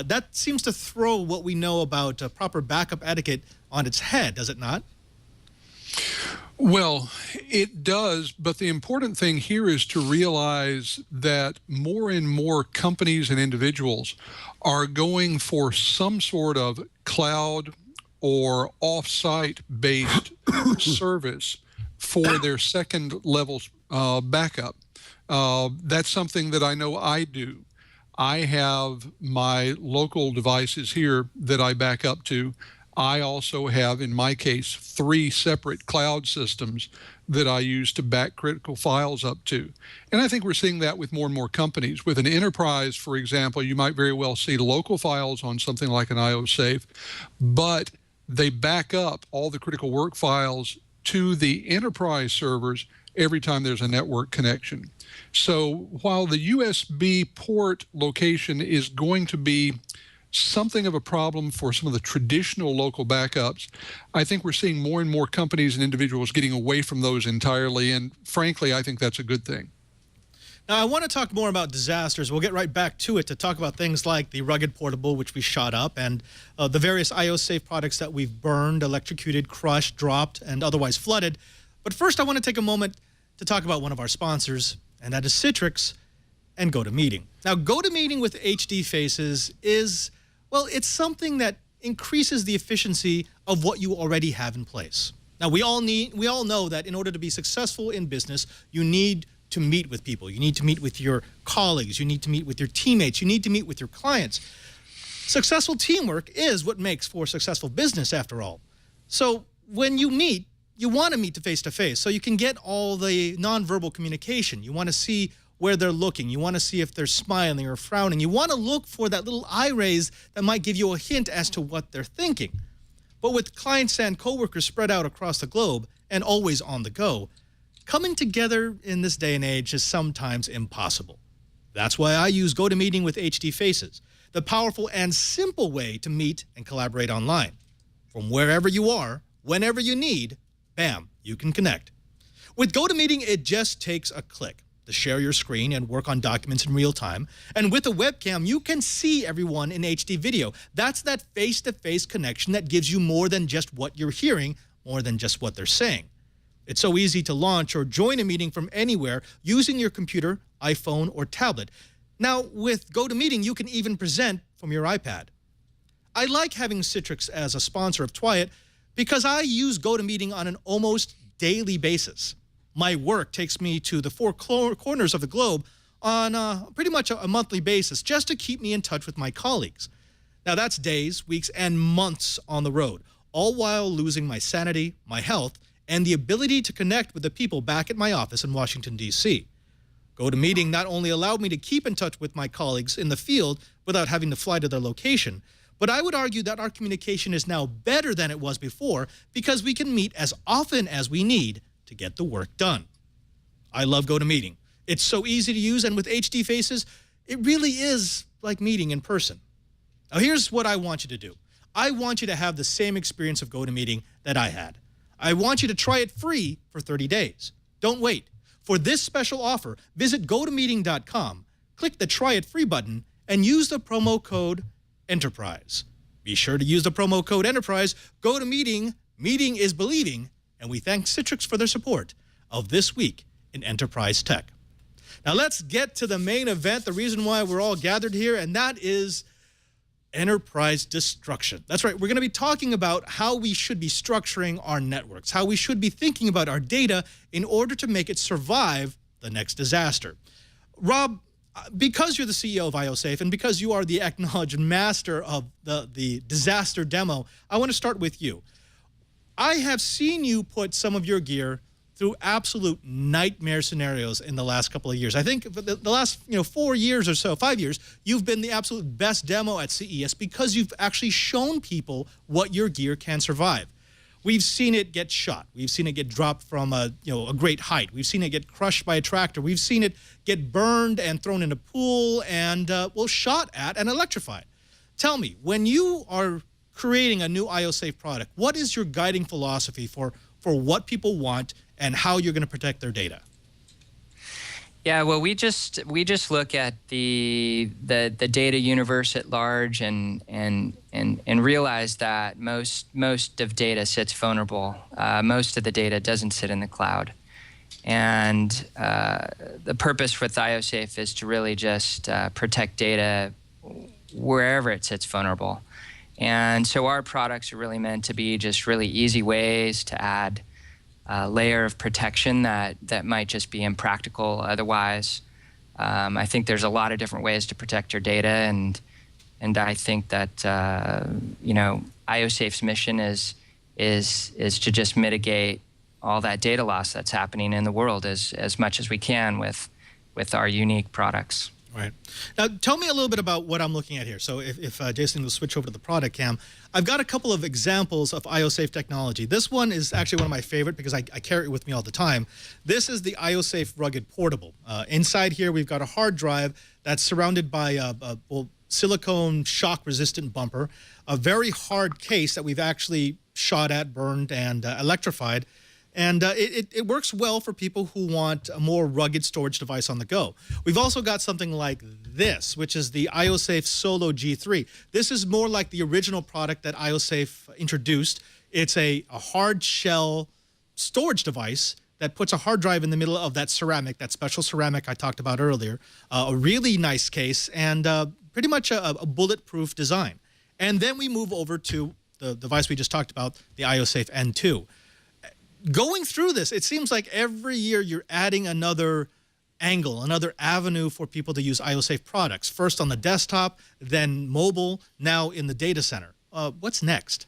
That seems to throw what we know about proper backup etiquette on its head, does it not? Well, it does, but the important thing here is to realize that more and more companies and individuals are going for some sort of cloud or off-site based service for their second level backup. That's something that I know I do. I have my local devices here that I back up to. I also have, in my case, 3 separate cloud systems that I use to back critical files up to. And I think we're seeing that with more and more companies. With an enterprise, for example, you might very well see local files on something like an ioSafe, but they back up all the critical work files to the enterprise servers every time there's a network connection. So while the USB port location is going to be something of a problem for some of the traditional local backups, I think we're seeing more and more companies and individuals getting away from those entirely, and frankly, I think that's a good thing. Now, I want to talk more about disasters. We'll get right back to it to talk about things like the rugged portable, which we shot up, and the various ioSafe products that we've burned, electrocuted, crushed, dropped, and otherwise flooded. But first, I want to take a moment to talk about one of our sponsors, and that is Citrix and GoToMeeting. Now, GoToMeeting with HD Faces is, well, it's something that increases the efficiency of what you already have in place. Now, we all know that in order to be successful in business, you need to meet with people. You need to meet with your colleagues. You need to meet with your teammates. You need to meet with your clients. Successful teamwork is what makes for successful business, after all. So when you meet, you want to meet face-to-face so you can get all the nonverbal communication. You want to see where they're looking. You want to see if they're smiling or frowning. You want to look for that little eye raise that might give you a hint as to what they're thinking. But with clients and coworkers spread out across the globe and always on the go, coming together in this day and age is sometimes impossible. That's why I use GoToMeeting with HD Faces, the powerful and simple way to meet and collaborate online. From wherever you are, whenever you need, bam, you can connect. With GoToMeeting, it just takes a click to share your screen and work on documents in real time. And with a webcam, you can see everyone in HD video. That's that face-to-face connection that gives you more than just what you're hearing, more than just what they're saying. It's so easy to launch or join a meeting from anywhere using your computer, iPhone, or tablet. Now, with GoToMeeting, you can even present from your iPad. I like having Citrix as a sponsor of Twyat because I use GoToMeeting on an almost daily basis. My work takes me to the 4 corners of the globe on pretty much a monthly basis just to keep me in touch with my colleagues. Now, that's days, weeks, and months on the road, all while losing my sanity, my health, and the ability to connect with the people back at my office in Washington, D.C. GoToMeeting not only allowed me to keep in touch with my colleagues in the field without having to fly to their location, but I would argue that our communication is now better than it was before because we can meet as often as we need to get the work done. I love GoToMeeting. It's so easy to use, and with HD Faces, it really is like meeting in person. Now, here's what I want you to do. I want you to have the same experience of GoToMeeting that I had. I want you to try it free for 30 days. Don't wait. For this special offer, visit GoToMeeting.com, click the Try It Free button, and use the promo code ENTERPRISE. Be sure to use the promo code ENTERPRISE. GoToMeeting, meeting is believing, and we thank Citrix for their support of This Week in Enterprise Tech. Now let's get to the main event, the reason why we're all gathered here, and that is enterprise destruction. That's right. We're going to be talking about how we should be structuring our networks, how we should be thinking about our data in order to make it survive the next disaster. Rob, because you're the CEO of ioSafe and because you are the acknowledged master of the disaster demo, I want to start with you. I have seen you put some of your gear through absolute nightmare scenarios in the last couple of years. I think for the last 4 years or so, 5 years, you've been the absolute best demo at CES because you've actually shown people what your gear can survive. We've seen it get shot. We've seen it get dropped from a great height. We've seen it get crushed by a tractor. We've seen it get burned and thrown in a pool and shot at and electrified. Tell me, when you are creating a new ioSafe product, what is your guiding philosophy for what people want and how you're going to protect their data? Yeah, well, we just look at the data universe at large and realize that most of data sits vulnerable. Most of the data doesn't sit in the cloud, and the purpose with ioSafe is to really just protect data wherever it sits vulnerable. And so our products are really meant to be just really easy ways to add a layer of protection that might just be impractical otherwise. I think there's a lot of different ways to protect your data, and I think that ioSafe's mission is to just mitigate all that data loss that's happening in the world as much as we can with our unique products. Right. Now, tell me a little bit about what I'm looking at here. So if Jason will switch over to the product cam, I've got a couple of examples of ioSafe technology. This one is actually one of my favorite because I carry it with me all the time. This is the ioSafe Rugged Portable. Inside here, we've got a hard drive that's surrounded by a silicone shock-resistant bumper, a very hard case that we've actually shot at, burned, and electrified. And it works well for people who want a more rugged storage device on the go. We've also got something like this, which is the ioSafe Solo G3. This is more like the original product that ioSafe introduced. It's a hard shell storage device that puts a hard drive in the middle of that ceramic, that special ceramic I talked about earlier. A really nice case and pretty much a bulletproof design. And then we move over to the device we just talked about, the ioSafe N2. Going through this, it seems like every year you're adding another angle, another avenue for people to use ioSafe products. First on the desktop, then mobile, now in the data center. What's next?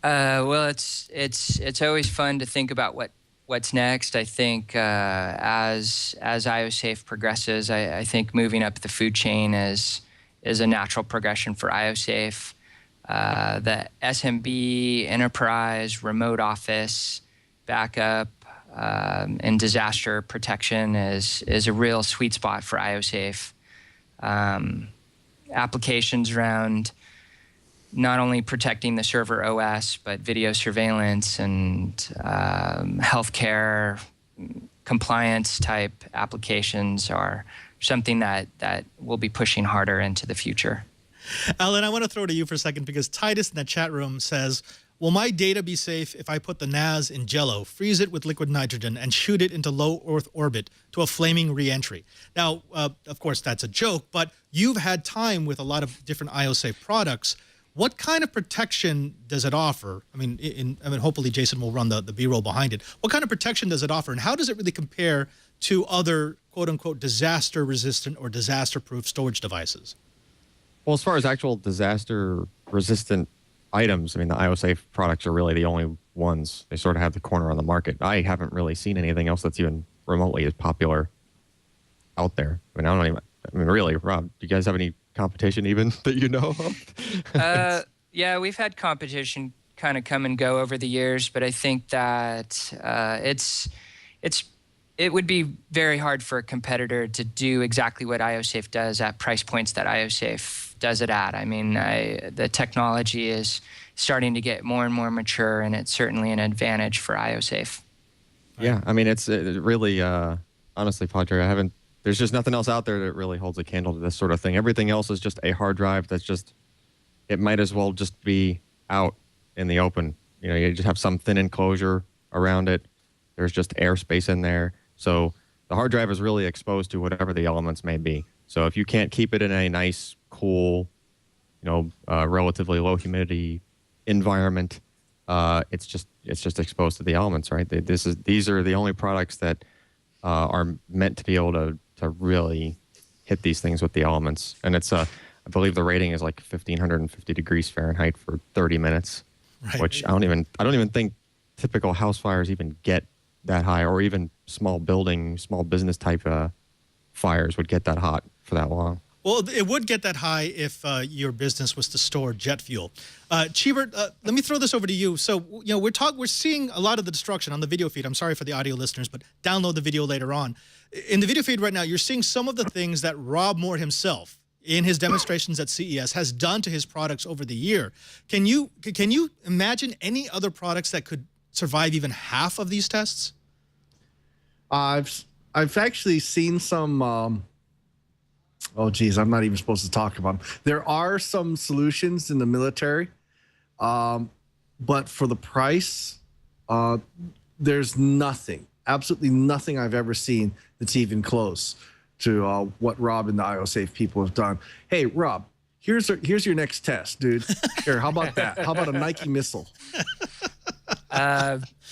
Well, it's always fun to think about what's next. I think as ioSafe progresses, I think moving up the food chain is a natural progression for ioSafe. The SMB, enterprise, remote office, backup, and disaster protection is a real sweet spot for ioSafe. Applications around not only protecting the server OS, but video surveillance and healthcare compliance type applications are something that we'll be pushing harder into the future. Alan, I want to throw to you for a second because Titus in the chat room says, will my data be safe if I put the NAS in Jello, freeze it with liquid nitrogen, and shoot it into low Earth orbit to a flaming reentry? Now, of course, that's a joke, but you've had time with a lot of different ioSafe products. What kind of protection does it offer? I mean, hopefully Jason will run the B-roll behind it. What kind of protection does it offer, and how does it really compare to other quote-unquote disaster-resistant or disaster-proof storage devices? Well, as far as actual disaster-resistant items, I mean, the ioSafe products are really the only ones. They sort of have the corner on the market. I haven't really seen anything else that's even remotely as popular out there. Really, Rob, do you guys have any competition even that you know of? Yeah, we've had competition kind of come and go over the years, but I think that it would be very hard for a competitor to do exactly what ioSafe does at price points that ioSafe does it at. I mean, the technology is starting to get more and more mature, and it's certainly an advantage for ioSafe. Yeah, I mean, it's really, honestly, Padre, there's just nothing else out there that really holds a candle to this sort of thing. Everything else is just a hard drive that's just, it might as well just be out in the open. You know, you just have some thin enclosure around it. There's just airspace in there. So the hard drive is really exposed to whatever the elements may be. So if you can't keep it in a nice, cool, relatively low humidity environment, it's just exposed to the elements, right? These are the only products that are meant to be able to to really hit these things with the elements. And it's I believe the rating is like 1,550 degrees Fahrenheit for 30 minutes, Right. which I don't even think typical house fires even get that high, or even small building, small business type fires would get that hot for that long. Well, it would get that high if your business was to store jet fuel. Cheebert, let me throw this over to you. So, you know, we're seeing a lot of the destruction on the video feed. I'm sorry for the audio listeners, but download the video later on. In the video feed right now, you're seeing some of the things that Rob Moore himself, in his demonstrations at CES, has done to his products over the year. Can you imagine any other products that could survive even half of these tests? I've actually seen some. Oh, geez, I'm not even supposed to talk about them. There are some solutions in the military, but for the price, there's nothing, absolutely nothing I've ever seen that's even close to what Rob and the ioSafe people have done. Hey, Rob, here's your next test, dude. Here, how about that? How about a Nike missile?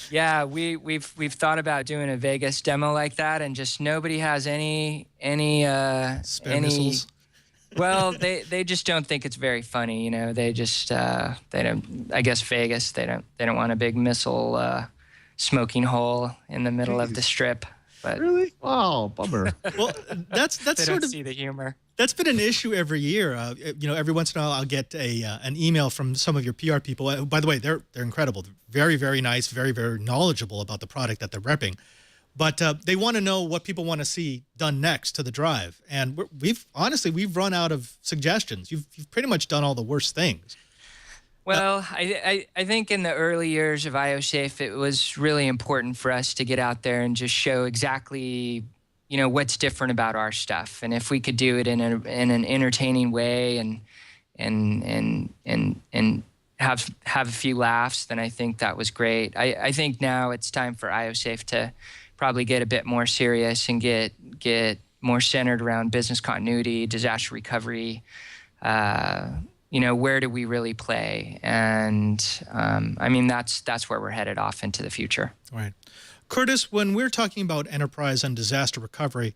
Yeah, we've thought about doing a Vegas demo like that, and just nobody has any missiles? Well, they just don't think it's very funny, you know. They just they don't. I guess Vegas, they don't want a big missile smoking hole in the middle of the strip. But really? Oh, bummer. Well, that's they sort don't of see the humor. That's been an issue every year. You know, every once in a while I'll get an email from some of your PR people. By the way, they're incredible. They're very, very nice, very, very knowledgeable about the product that they're repping. But they want to know what people want to see done next to the drive. And we've run out of suggestions. You've pretty much done all the worst things. Well, I think in the early years of ioSafe, it was really important for us to get out there and just show exactly, you know, what's different about our stuff, and if we could do it in an entertaining way and have a few laughs, then I think that was great. I think now it's time for ioSafe to probably get a bit more serious and get more centered around business continuity, disaster recovery. You know, where do we really play? And I mean, that's where we're headed off into the future. Right. Curtis, when we're talking about enterprise and disaster recovery,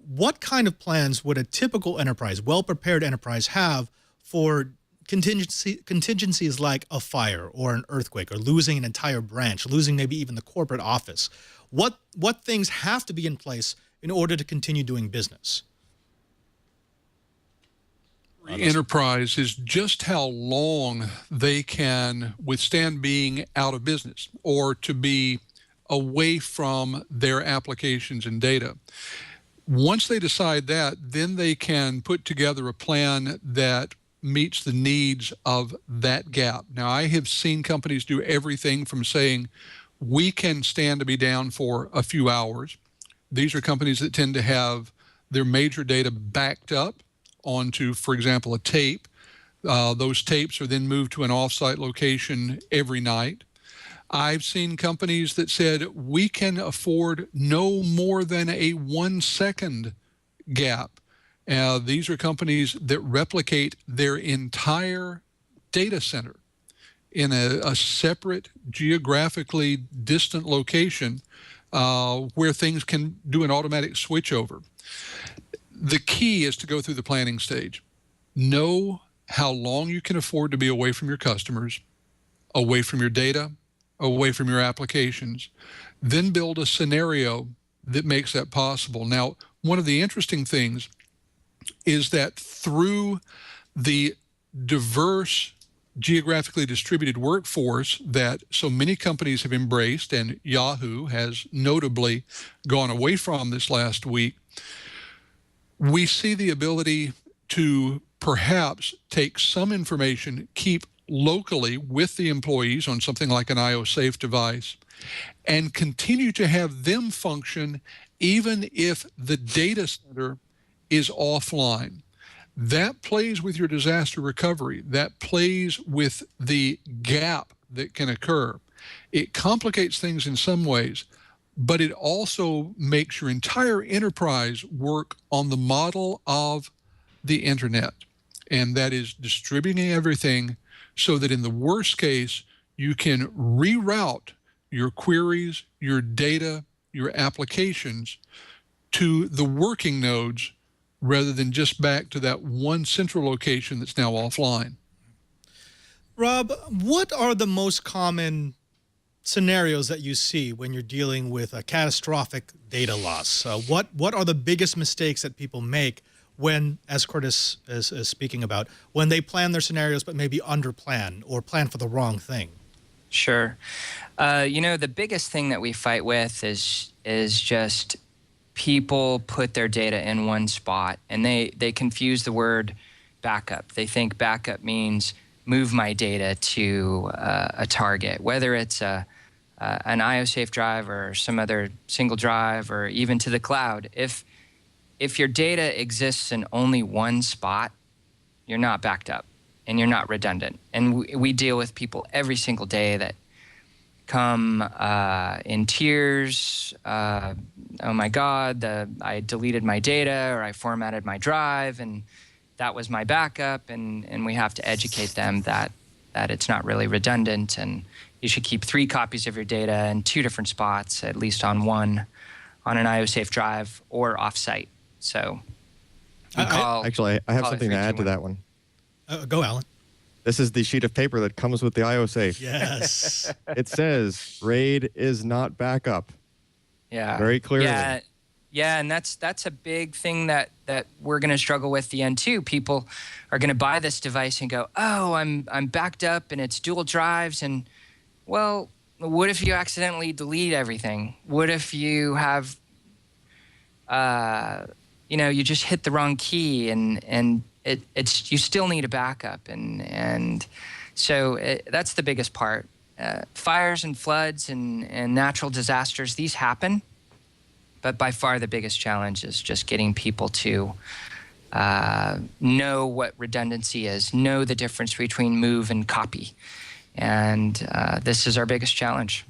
what kind of plans would a typical enterprise, well-prepared enterprise, have for contingencies like a fire or an earthquake or losing an entire branch, losing maybe even the corporate office? What things have to be in place in order to continue doing business? Enterprise is just how long they can withstand being out of business or to be away from their applications and data. Once they decide that, then they can put together a plan that meets the needs of that gap. Now, I have seen companies do everything from saying, we can stand to be down for a few hours. These are companies that tend to have their major data backed up onto, for example, a tape. Those tapes are then moved to an offsite location every night. I've seen companies that said, we can afford no more than a 1 second gap. These are companies that replicate their entire data center in a separate, geographically distant location where things can do an automatic switchover. The key is to go through the planning stage. Know how long you can afford to be away from your customers, away from your data, away from your applications. Then build a scenario that makes that possible. Now, one of the interesting things is that through the diverse, geographically distributed workforce that so many companies have embraced, and Yahoo has notably gone away from this last week, we see the ability to perhaps take some information, keep locally with the employees on something like an ioSafe device, and continue to have them function even if the data center is offline. That plays with your disaster recovery. That plays with the gap that can occur. It complicates things in some ways, but it also makes your entire enterprise work on the model of the internet. And that is distributing everything so that in the worst case, you can reroute your queries, your data, your applications to the working nodes rather than just back to that one central location that's now offline. Rob, what are the most common scenarios that you see when you're dealing with a catastrophic data loss? What are the biggest mistakes that people make when, as Curtis is speaking about, when they plan their scenarios but maybe underplan or plan for the wrong thing? Sure. The biggest thing that we fight with is just people put their data in one spot, and they confuse the word backup. They think backup means move my data to a target, whether it's an ioSafe drive or some other single drive or even to the cloud. If your data exists in only one spot, you're not backed up and you're not redundant. And we deal with people every single day that come in tears. Oh my God, I deleted my data or I formatted my drive and that was my backup. And we have to educate them that it's not really redundant and you should keep 3 copies of your data in 2 different spots, at least on an ioSafe drive or offsite. So actually, I have something to add to that one. Go, Alan. This is the sheet of paper that comes with the ioSafe. Yes. It says RAID is not backup. Yeah. Very clearly. Yeah, and that's a big thing that we're going to struggle with the end too. People are going to buy this device and go, "Oh, I'm backed up and it's dual drives." And well, what if you accidentally delete everything? What if you have you just hit the wrong key and it's you still need a backup, and so that's the biggest part. Fires and floods and natural disasters, these happen, but by far the biggest challenge is just getting people to know what redundancy is, know the difference between move and copy, and this is our biggest challenge.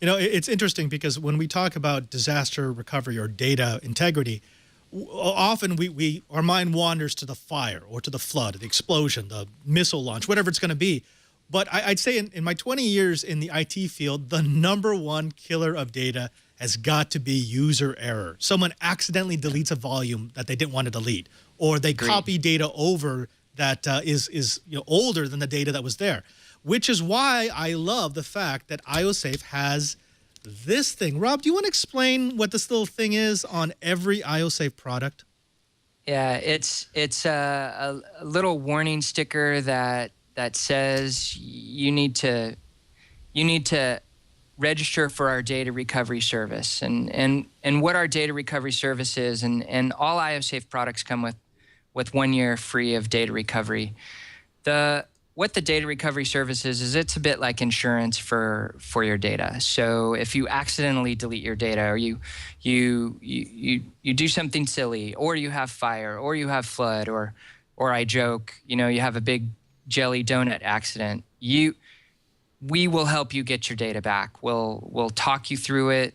It's interesting because when we talk about disaster recovery or data integrity, often our mind wanders to the fire or to the flood, the explosion, the missile launch, whatever it's going to be. But I'd say in my 20 years in the IT field, the #1 killer of data has got to be user error. Someone accidentally deletes a volume that they didn't want to delete, or they copy data over that is older than the data that was there, which is why I love the fact that ioSafe has this thing. Rob, do you want to explain what this little thing is on every ioSafe product? Yeah, it's a little warning sticker that says you need to register for our data recovery service, and what our data recovery service is, and all ioSafe products come with 1 year free of data recovery. What the data recovery service is it's a bit like insurance for your data. So if you accidentally delete your data, or you do something silly, or you have fire, or you have flood, or I joke, you have a big jelly donut accident, we will help you get your data back. We'll talk you through it.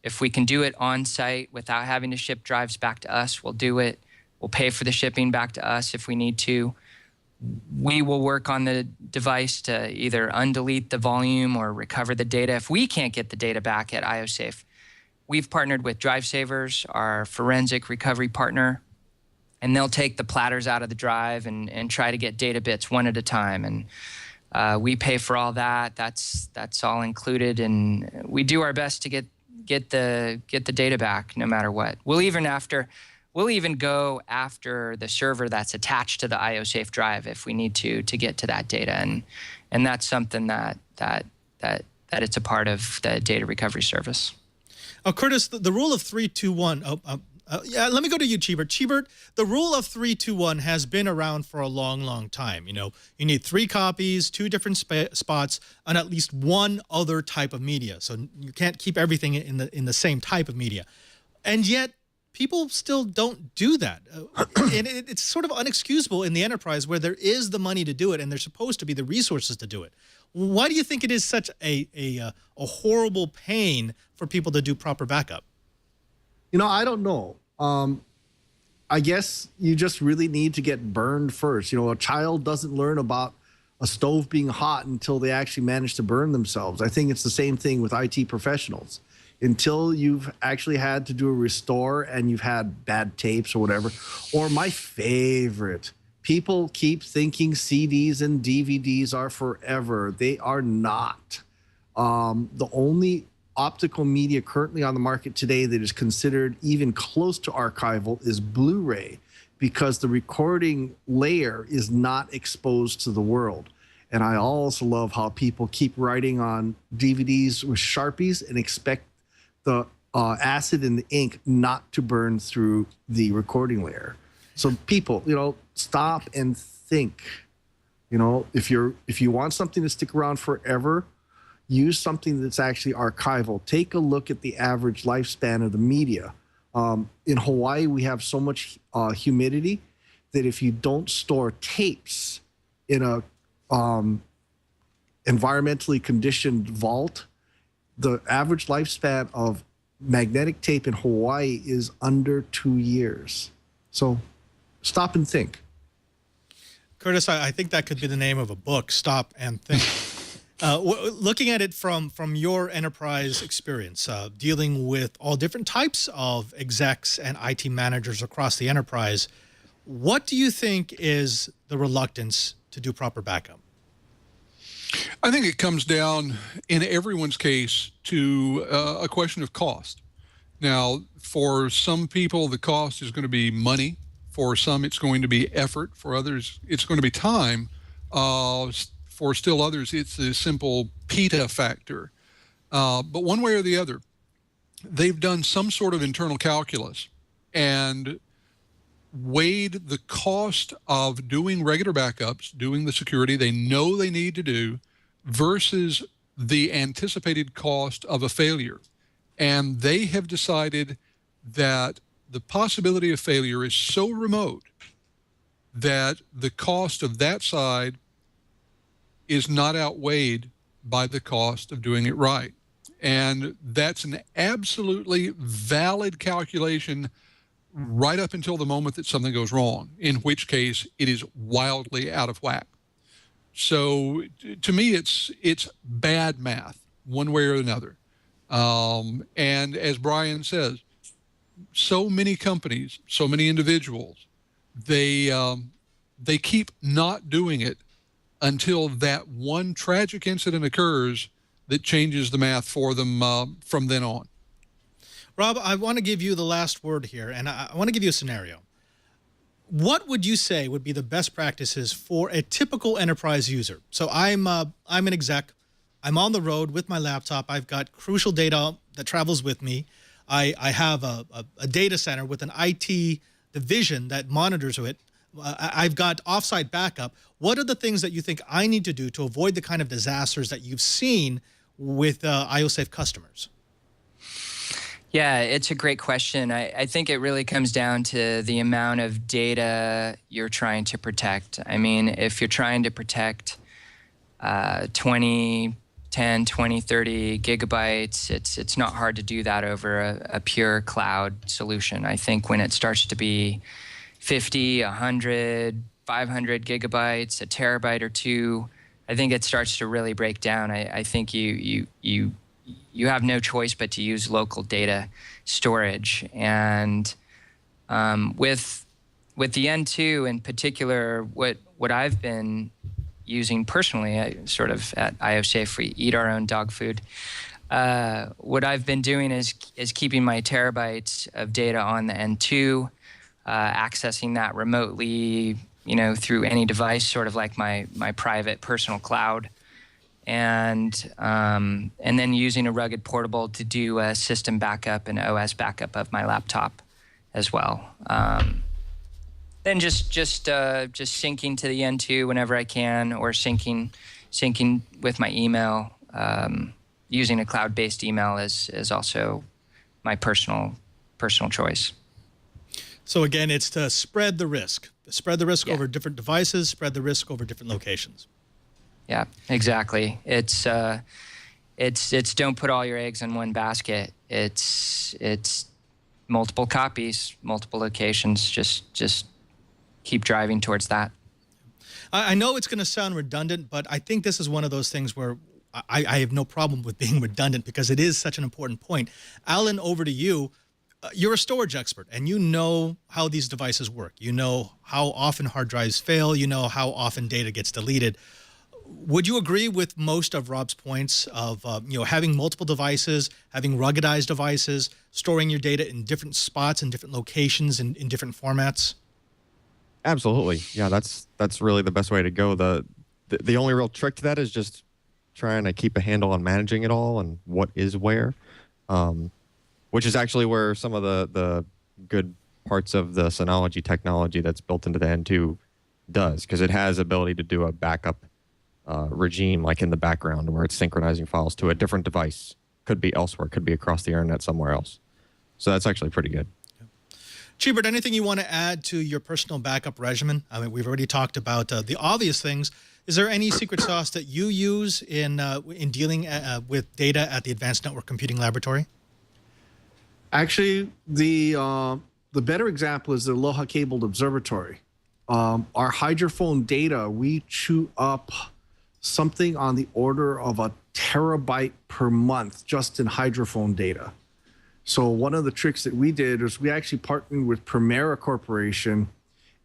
If we can do it on site without having to ship drives back to us, we'll do it. We'll pay for the shipping back to us if we need to. We will work on the device to either undelete the volume or recover the data. If we can't get the data back at ioSafe, we've partnered with Drive Savers, our forensic recovery partner, and they'll take the platters out of the drive and try to get data bits one at a time. And we pay for all that. That's all included, and we do our best to get the data back no matter what. We'll even go after the server that's attached to the ioSafe drive if we need to get to that data, and that's something that it's a part of the data recovery service. Curtis, the rule of 3-2-1. Let me go to you, Cheebert. Cheebert, the rule of 3-2-1 has been around for a long, long time. You need 3 copies, 2 different spots, and at least 1 other type of media. So you can't keep everything in the same type of media, and yet people still don't do that. And it's sort of unexcusable in the enterprise where there is the money to do it and there's supposed to be the resources to do it. Why do you think it is such a horrible pain for people to do proper backup? I don't know. I guess you just really need to get burned first. A child doesn't learn about a stove being hot until they actually manage to burn themselves. I think it's the same thing with IT professionals. until you've actually had to do a restore and you've had bad tapes or whatever. Or my favorite, people keep thinking CDs and DVDs are forever. They are not. The only optical media currently on the market today that is considered even close to archival is Blu-ray, because the recording layer is not exposed to the world. And I also love how people keep writing on DVDs with Sharpies and expect the acid in the ink not to burn through the recording layer. So people, stop and think. If you want something to stick around forever, use something that's actually archival. Take a look at the average lifespan of the media. In Hawaii, we have so much humidity that if you don't store tapes in a environmentally conditioned vault, the average lifespan of magnetic tape in Hawaii is under 2 years. So stop and think. Curtis, I think that could be the name of a book, Stop and Think. Looking at it from your enterprise experience, dealing with all different types of execs and IT managers across the enterprise, what do you think is the reluctance to do proper backup? I think it comes down, in everyone's case, to a question of cost. Now, for some people, the cost is going to be money. For some, it's going to be effort. For others, it's going to be time. For still others, it's the simple PETA factor. But one way or the other, they've done some sort of internal calculus and weighed the cost of doing regular backups, doing the security they know they need to do, versus the anticipated cost of a failure. And they have decided that the possibility of failure is so remote that the cost of that side is not outweighed by the cost of doing it right. And that's an absolutely valid calculation right up until the moment that something goes wrong, in which case it is wildly out of whack. So to me, it's bad math, one way or another. And as Brian says, so many companies, so many individuals, they keep not doing it until that one tragic incident occurs that changes the math for them from then on. Rob, I want to give you the last word here, and I want to give you a scenario. What would you say would be the best practices for a typical enterprise user? So I'm an exec. I'm on the road with my laptop. I've got crucial data that travels with me. I have a data center with an IT division that monitors it. I've got offsite backup. What are the things that you think I need to do to avoid the kind of disasters that you've seen with ioSafe customers? Yeah, it's a great question. I think it really comes down to the amount of data you're trying to protect. I mean, if you're trying to protect 10, 20, 30 gigabytes, it's not hard to do that over a pure cloud solution. I think when it starts to be 50, 100, 500 gigabytes, a terabyte or two, I think it starts to really break down. I think you have no choice but to use local data storage. And with the N2 in particular, what I've been using personally, I sort of at ioSafe, we eat our own dog food. What I've been doing is keeping my terabytes of data on the N2, accessing that remotely, through any device, sort of like my private personal cloud. And then using a rugged portable to do a system backup and OS backup of my laptop as well. Then just syncing to the N2 whenever I can, or syncing with my email. Using a cloud-based email is also my personal choice. So again, it's to spread the risk. Spread the risk over different devices, spread the risk over different locations. Yeah, exactly. It's don't put all your eggs in one basket. It's multiple copies, multiple locations. Just keep driving towards that. I know it's going to sound redundant, but I think this is one of those things where I have no problem with being redundant because it is such an important point. Alan, over to you. You're a storage expert, and you know how these devices work. You know how often hard drives fail. You know how often data gets deleted. Would you agree with most of Rob's points of having multiple devices, having ruggedized devices, storing your data in different spots and different locations in different formats? Absolutely. Yeah, that's really the best way to go. The only real trick to that is just trying to keep a handle on managing it all and what is where, which is actually where some of the good parts of the Synology technology that's built into the N2 does, because it has ability to do a backup regime like in the background where it's synchronizing files to a different device. Could be elsewhere, could be across the internet somewhere else. So that's actually pretty good. Chibert, anything you want to add to your personal backup regimen? I mean, we've already talked about the obvious things. Is there any secret sauce that you use in dealing with data at the Advanced Network Computing Laboratory? Actually, the better example is the Aloha Cabled Observatory. Our hydrophone data, we chew up something on the order of a terabyte per month just in hydrophone data. So one of the tricks that we did is we actually partnered with Primera Corporation,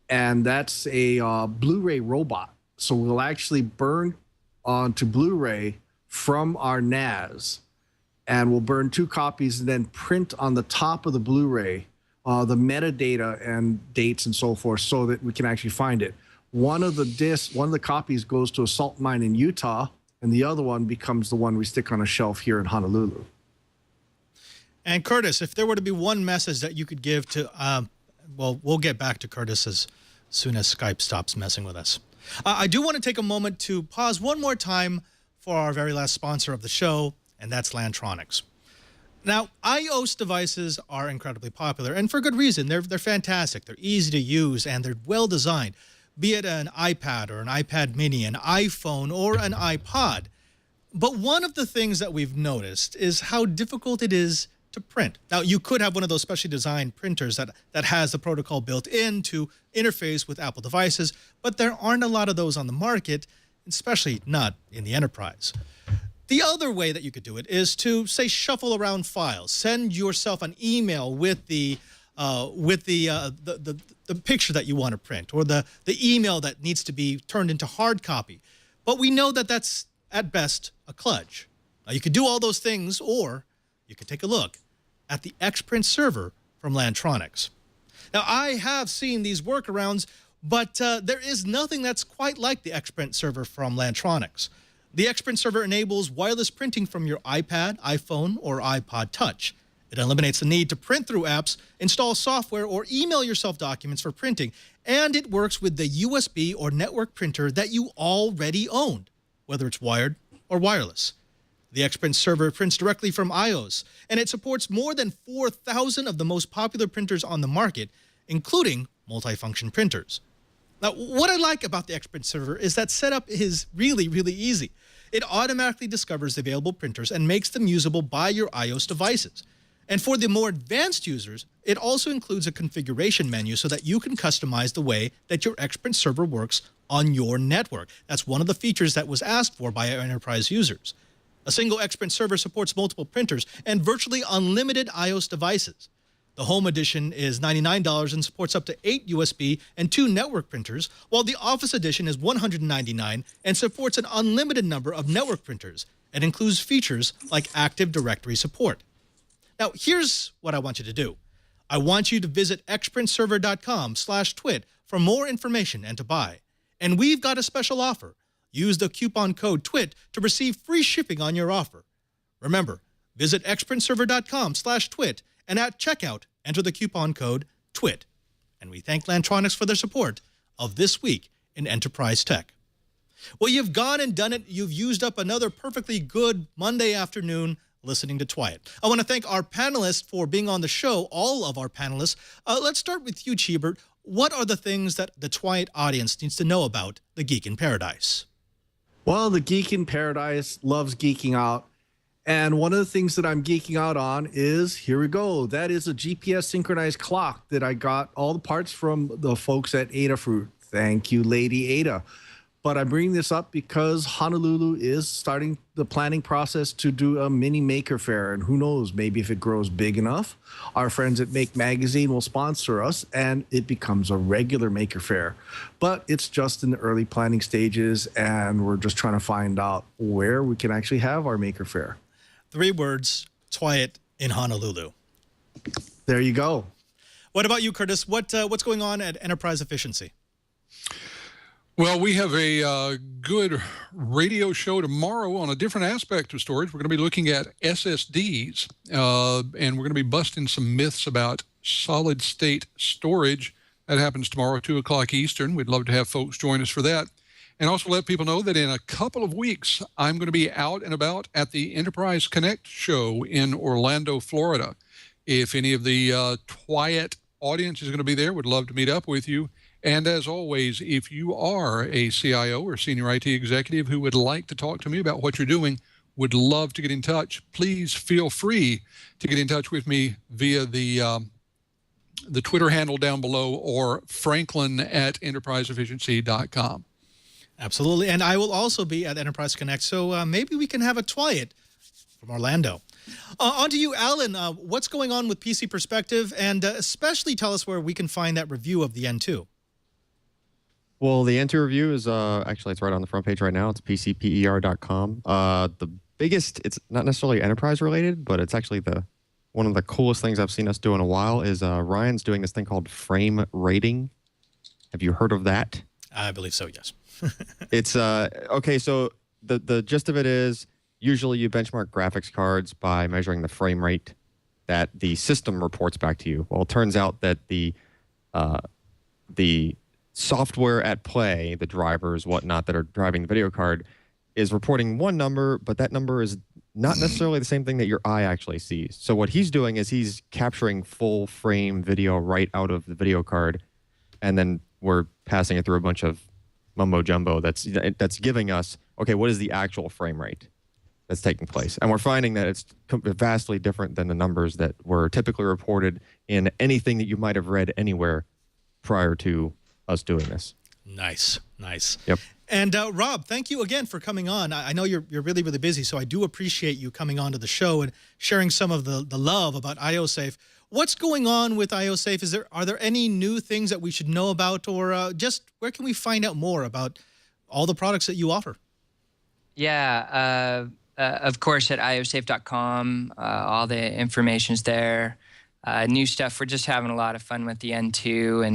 and that's a Blu-ray robot. So we'll actually burn onto Blu-ray from our NAS, and we'll burn 2 copies and then print on the top of the Blu-ray the metadata and dates and so forth so that we can actually find it. One of the copies goes to a salt mine in Utah, and the other one becomes the one we stick on a shelf here in Honolulu. And Curtis, if there were to be one message that you could give to, well, we'll get back to Curtis as soon as Skype stops messing with us. I do want to take a moment to pause one more time for our very last sponsor of the show, and that's Lantronix. Now, iOS devices are incredibly popular, and for good reason. They're fantastic. They're easy to use, and they're well designed. Be it an iPad or an iPad mini, an iPhone or an iPod. But one of the things that we've noticed is how difficult it is to print. Now, you could have one of those specially designed printers that has the protocol built in to interface with Apple devices, but there aren't a lot of those on the market, especially not in the enterprise. The other way that you could do it is to, say, shuffle around files. Send yourself an email with the picture that you want to print, or the email that needs to be turned into hard copy. But we know that that's, at best, a kludge. Now, you could do all those things, or you could take a look at the Xprint server from Lantronix. Now, I have seen these workarounds, but there is nothing that's quite like the Xprint server from Lantronix. The Xprint server enables wireless printing from your iPad, iPhone, or iPod Touch. It eliminates the need to print through apps, install software, or email yourself documents for printing, and it works with the USB or network printer that you already owned, whether it's wired or wireless. The Xprint server prints directly from iOS, and it supports more than 4,000 of the most popular printers on the market, including multifunction printers. Now, what I like about the Xprint server is that setup is really, really easy. It automatically discovers the available printers and makes them usable by your iOS devices. And for the more advanced users, it also includes a configuration menu so that you can customize the way that your Xprint server works on your network. That's one of the features that was asked for by our enterprise users. A single Xprint server supports multiple printers and virtually unlimited iOS devices. The Home Edition is $99 and supports up to 8 USB and 2 network printers, while the Office Edition is $199 and supports an unlimited number of network printers and includes features like Active Directory support. Now, here's what I want you to do. I want you to visit xprintserver.com/twit for more information and to buy. And we've got a special offer. Use the coupon code TWIT to receive free shipping on your offer. Remember, visit xprintserver.com/twit and at checkout, enter the coupon code TWIT. And we thank Lantronix for their support of This Week in Enterprise Tech. Well, you've gone and done it. You've used up another perfectly good Monday afternoon listening to Twiat. I want to thank our panelists for being on the show, all of our panelists. Let's start with you, Chibert. What are the things that the Twiat audience needs to know about the Geek in Paradise? Well, the Geek in Paradise loves geeking out. And one of the things that I'm geeking out on is, here we go, that is a GPS synchronized clock that I got all the parts from the folks at Adafruit. Thank you, Lady Ada. But I bring this up because Honolulu is starting the planning process to do a mini maker fair. And who knows, maybe if it grows big enough, our friends at Make Magazine will sponsor us and it becomes a regular maker fair. But it's just in the early planning stages, and we're just trying to find out where we can actually have our maker fair. 3 words, Twyat in Honolulu. There you go. What about you, Curtis? What's going on at Enterprise Efficiency? Well, we have a good radio show tomorrow on a different aspect of storage. We're going to be looking at SSDs, and we're going to be busting some myths about solid-state storage. That happens tomorrow, 2 o'clock Eastern. We'd love to have folks join us for that. And also let people know that in a couple of weeks, I'm going to be out and about at the Enterprise Connect show in Orlando, Florida. If any of the Twyat audience is going to be there, would love to meet up with you. And as always, if you are a CIO or senior IT executive who would like to talk to me about what you're doing, would love to get in touch, please feel free to get in touch with me via the Twitter handle down below, or franklin@enterpriseefficiency.com. Absolutely. And I will also be at Enterprise Connect, so maybe we can have a Twyat from Orlando. On to you, Alan. What's going on with PC Perspective? And especially tell us where we can find that review of the N2. Well, the N2 review is actually, it's right on the front page right now. It's pcper.com. The biggest, it's not necessarily enterprise related, but it's actually one of the coolest things I've seen us do in a while is Ryan's doing this thing called frame rating. Have you heard of that? I believe so, yes. It's okay. So the gist of it is usually you benchmark graphics cards by measuring the frame rate that the system reports back to you. Well, it turns out that the software at play, the drivers, whatnot, that are driving the video card, is reporting one number, but that number is not necessarily the same thing that your eye actually sees. So what he's doing is he's capturing full frame video right out of the video card, and then we're passing it through a bunch of mumbo jumbo that's giving us, okay, what is the actual frame rate that's taking place? And we're finding that it's vastly different than the numbers that were typically reported in anything that you might have read anywhere prior to us doing this. Nice, nice. Yep. And Rob, thank you again for coming on. I know you're really, really busy, so I do appreciate you coming on to the show and sharing some of the love about ioSafe. What's going on with ioSafe? Are there any new things that we should know about, or just where can we find out more about all the products that you offer? Yeah, of course at iosafe.com, all the information's there. New stuff. We're just having a lot of fun with the N2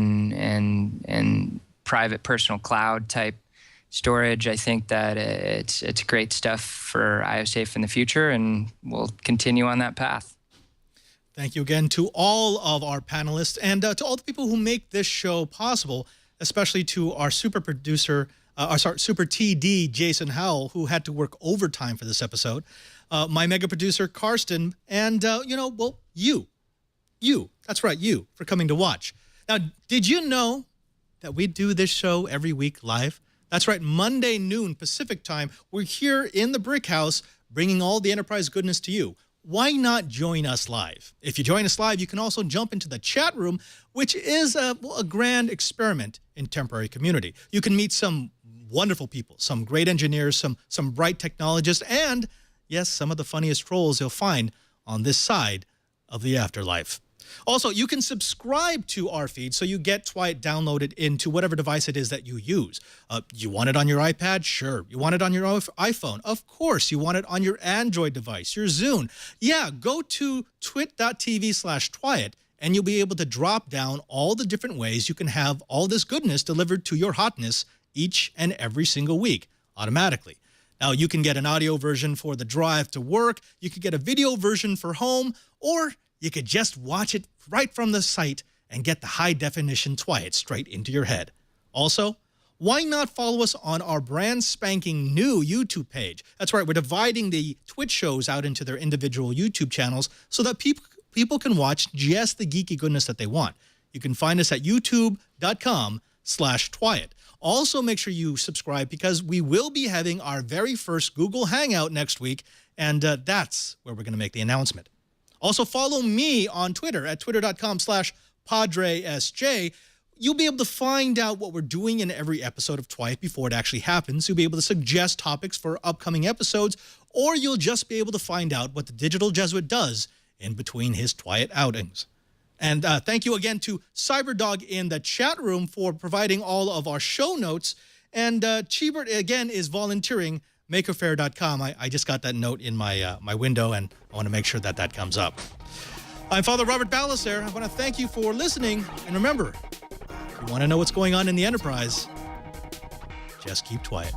and private personal cloud type storage. I think that it's great stuff for ioSafe in the future, and we'll continue on that path. Thank you again to all of our panelists and to all the people who make this show possible, especially to our super producer, super TD, Jason Howell, who had to work overtime for this episode, my mega producer, Karsten, and, you, that's right, you, for coming to watch. Now, did you know that we do this show every week live? That's right, Monday noon Pacific time. We're here in the Brick House bringing all the Enterprise goodness to you. Why not join us live? If you join us live, you can also jump into the chat room, which is a grand experiment in temporary community. You can meet some wonderful people, some great engineers, some bright technologists, and, yes, some of the funniest trolls you'll find on this side of the afterlife. Also, you can subscribe to our feed so you get Twyat downloaded into whatever device it is that you use. You want it on your iPad? Sure. You want it on your iPhone? Of course. You want it on your Android device, your Zune. Yeah, go to twit.tv/Twyat and you'll be able to drop down all the different ways you can have all this goodness delivered to your hotness each and every single week automatically. Now, you can get an audio version for the drive to work, you could get a video version for home, or you could just watch it right from the site and get the high-definition Twyat straight into your head. Also, why not follow us on our brand spanking new YouTube page? That's right, we're dividing the Twitch shows out into their individual YouTube channels so that people can watch just the geeky goodness that they want. You can find us at youtube.com/Twyat. Also, make sure you subscribe because we will be having our very first Google Hangout next week, and that's where we're going to make the announcement. Also, follow me on Twitter at twitter.com/PadreSJ. you'll be able to find out what we're doing in every episode of Twice before it actually happens. You'll be able to suggest topics for upcoming episodes, or you'll just be able to find out what the Digital Jesuit does in between his Twice outings. And thank you again to Cyberdog in the chat room for providing all of our show notes. And Cheebert, again, is volunteering makerfair.com. I just got that note in my my window, and I want to make sure that that comes up. I'm Father Robert Ballecer. I want to thank you for listening. And remember, if you want to know what's going on in the Enterprise, just keep quiet.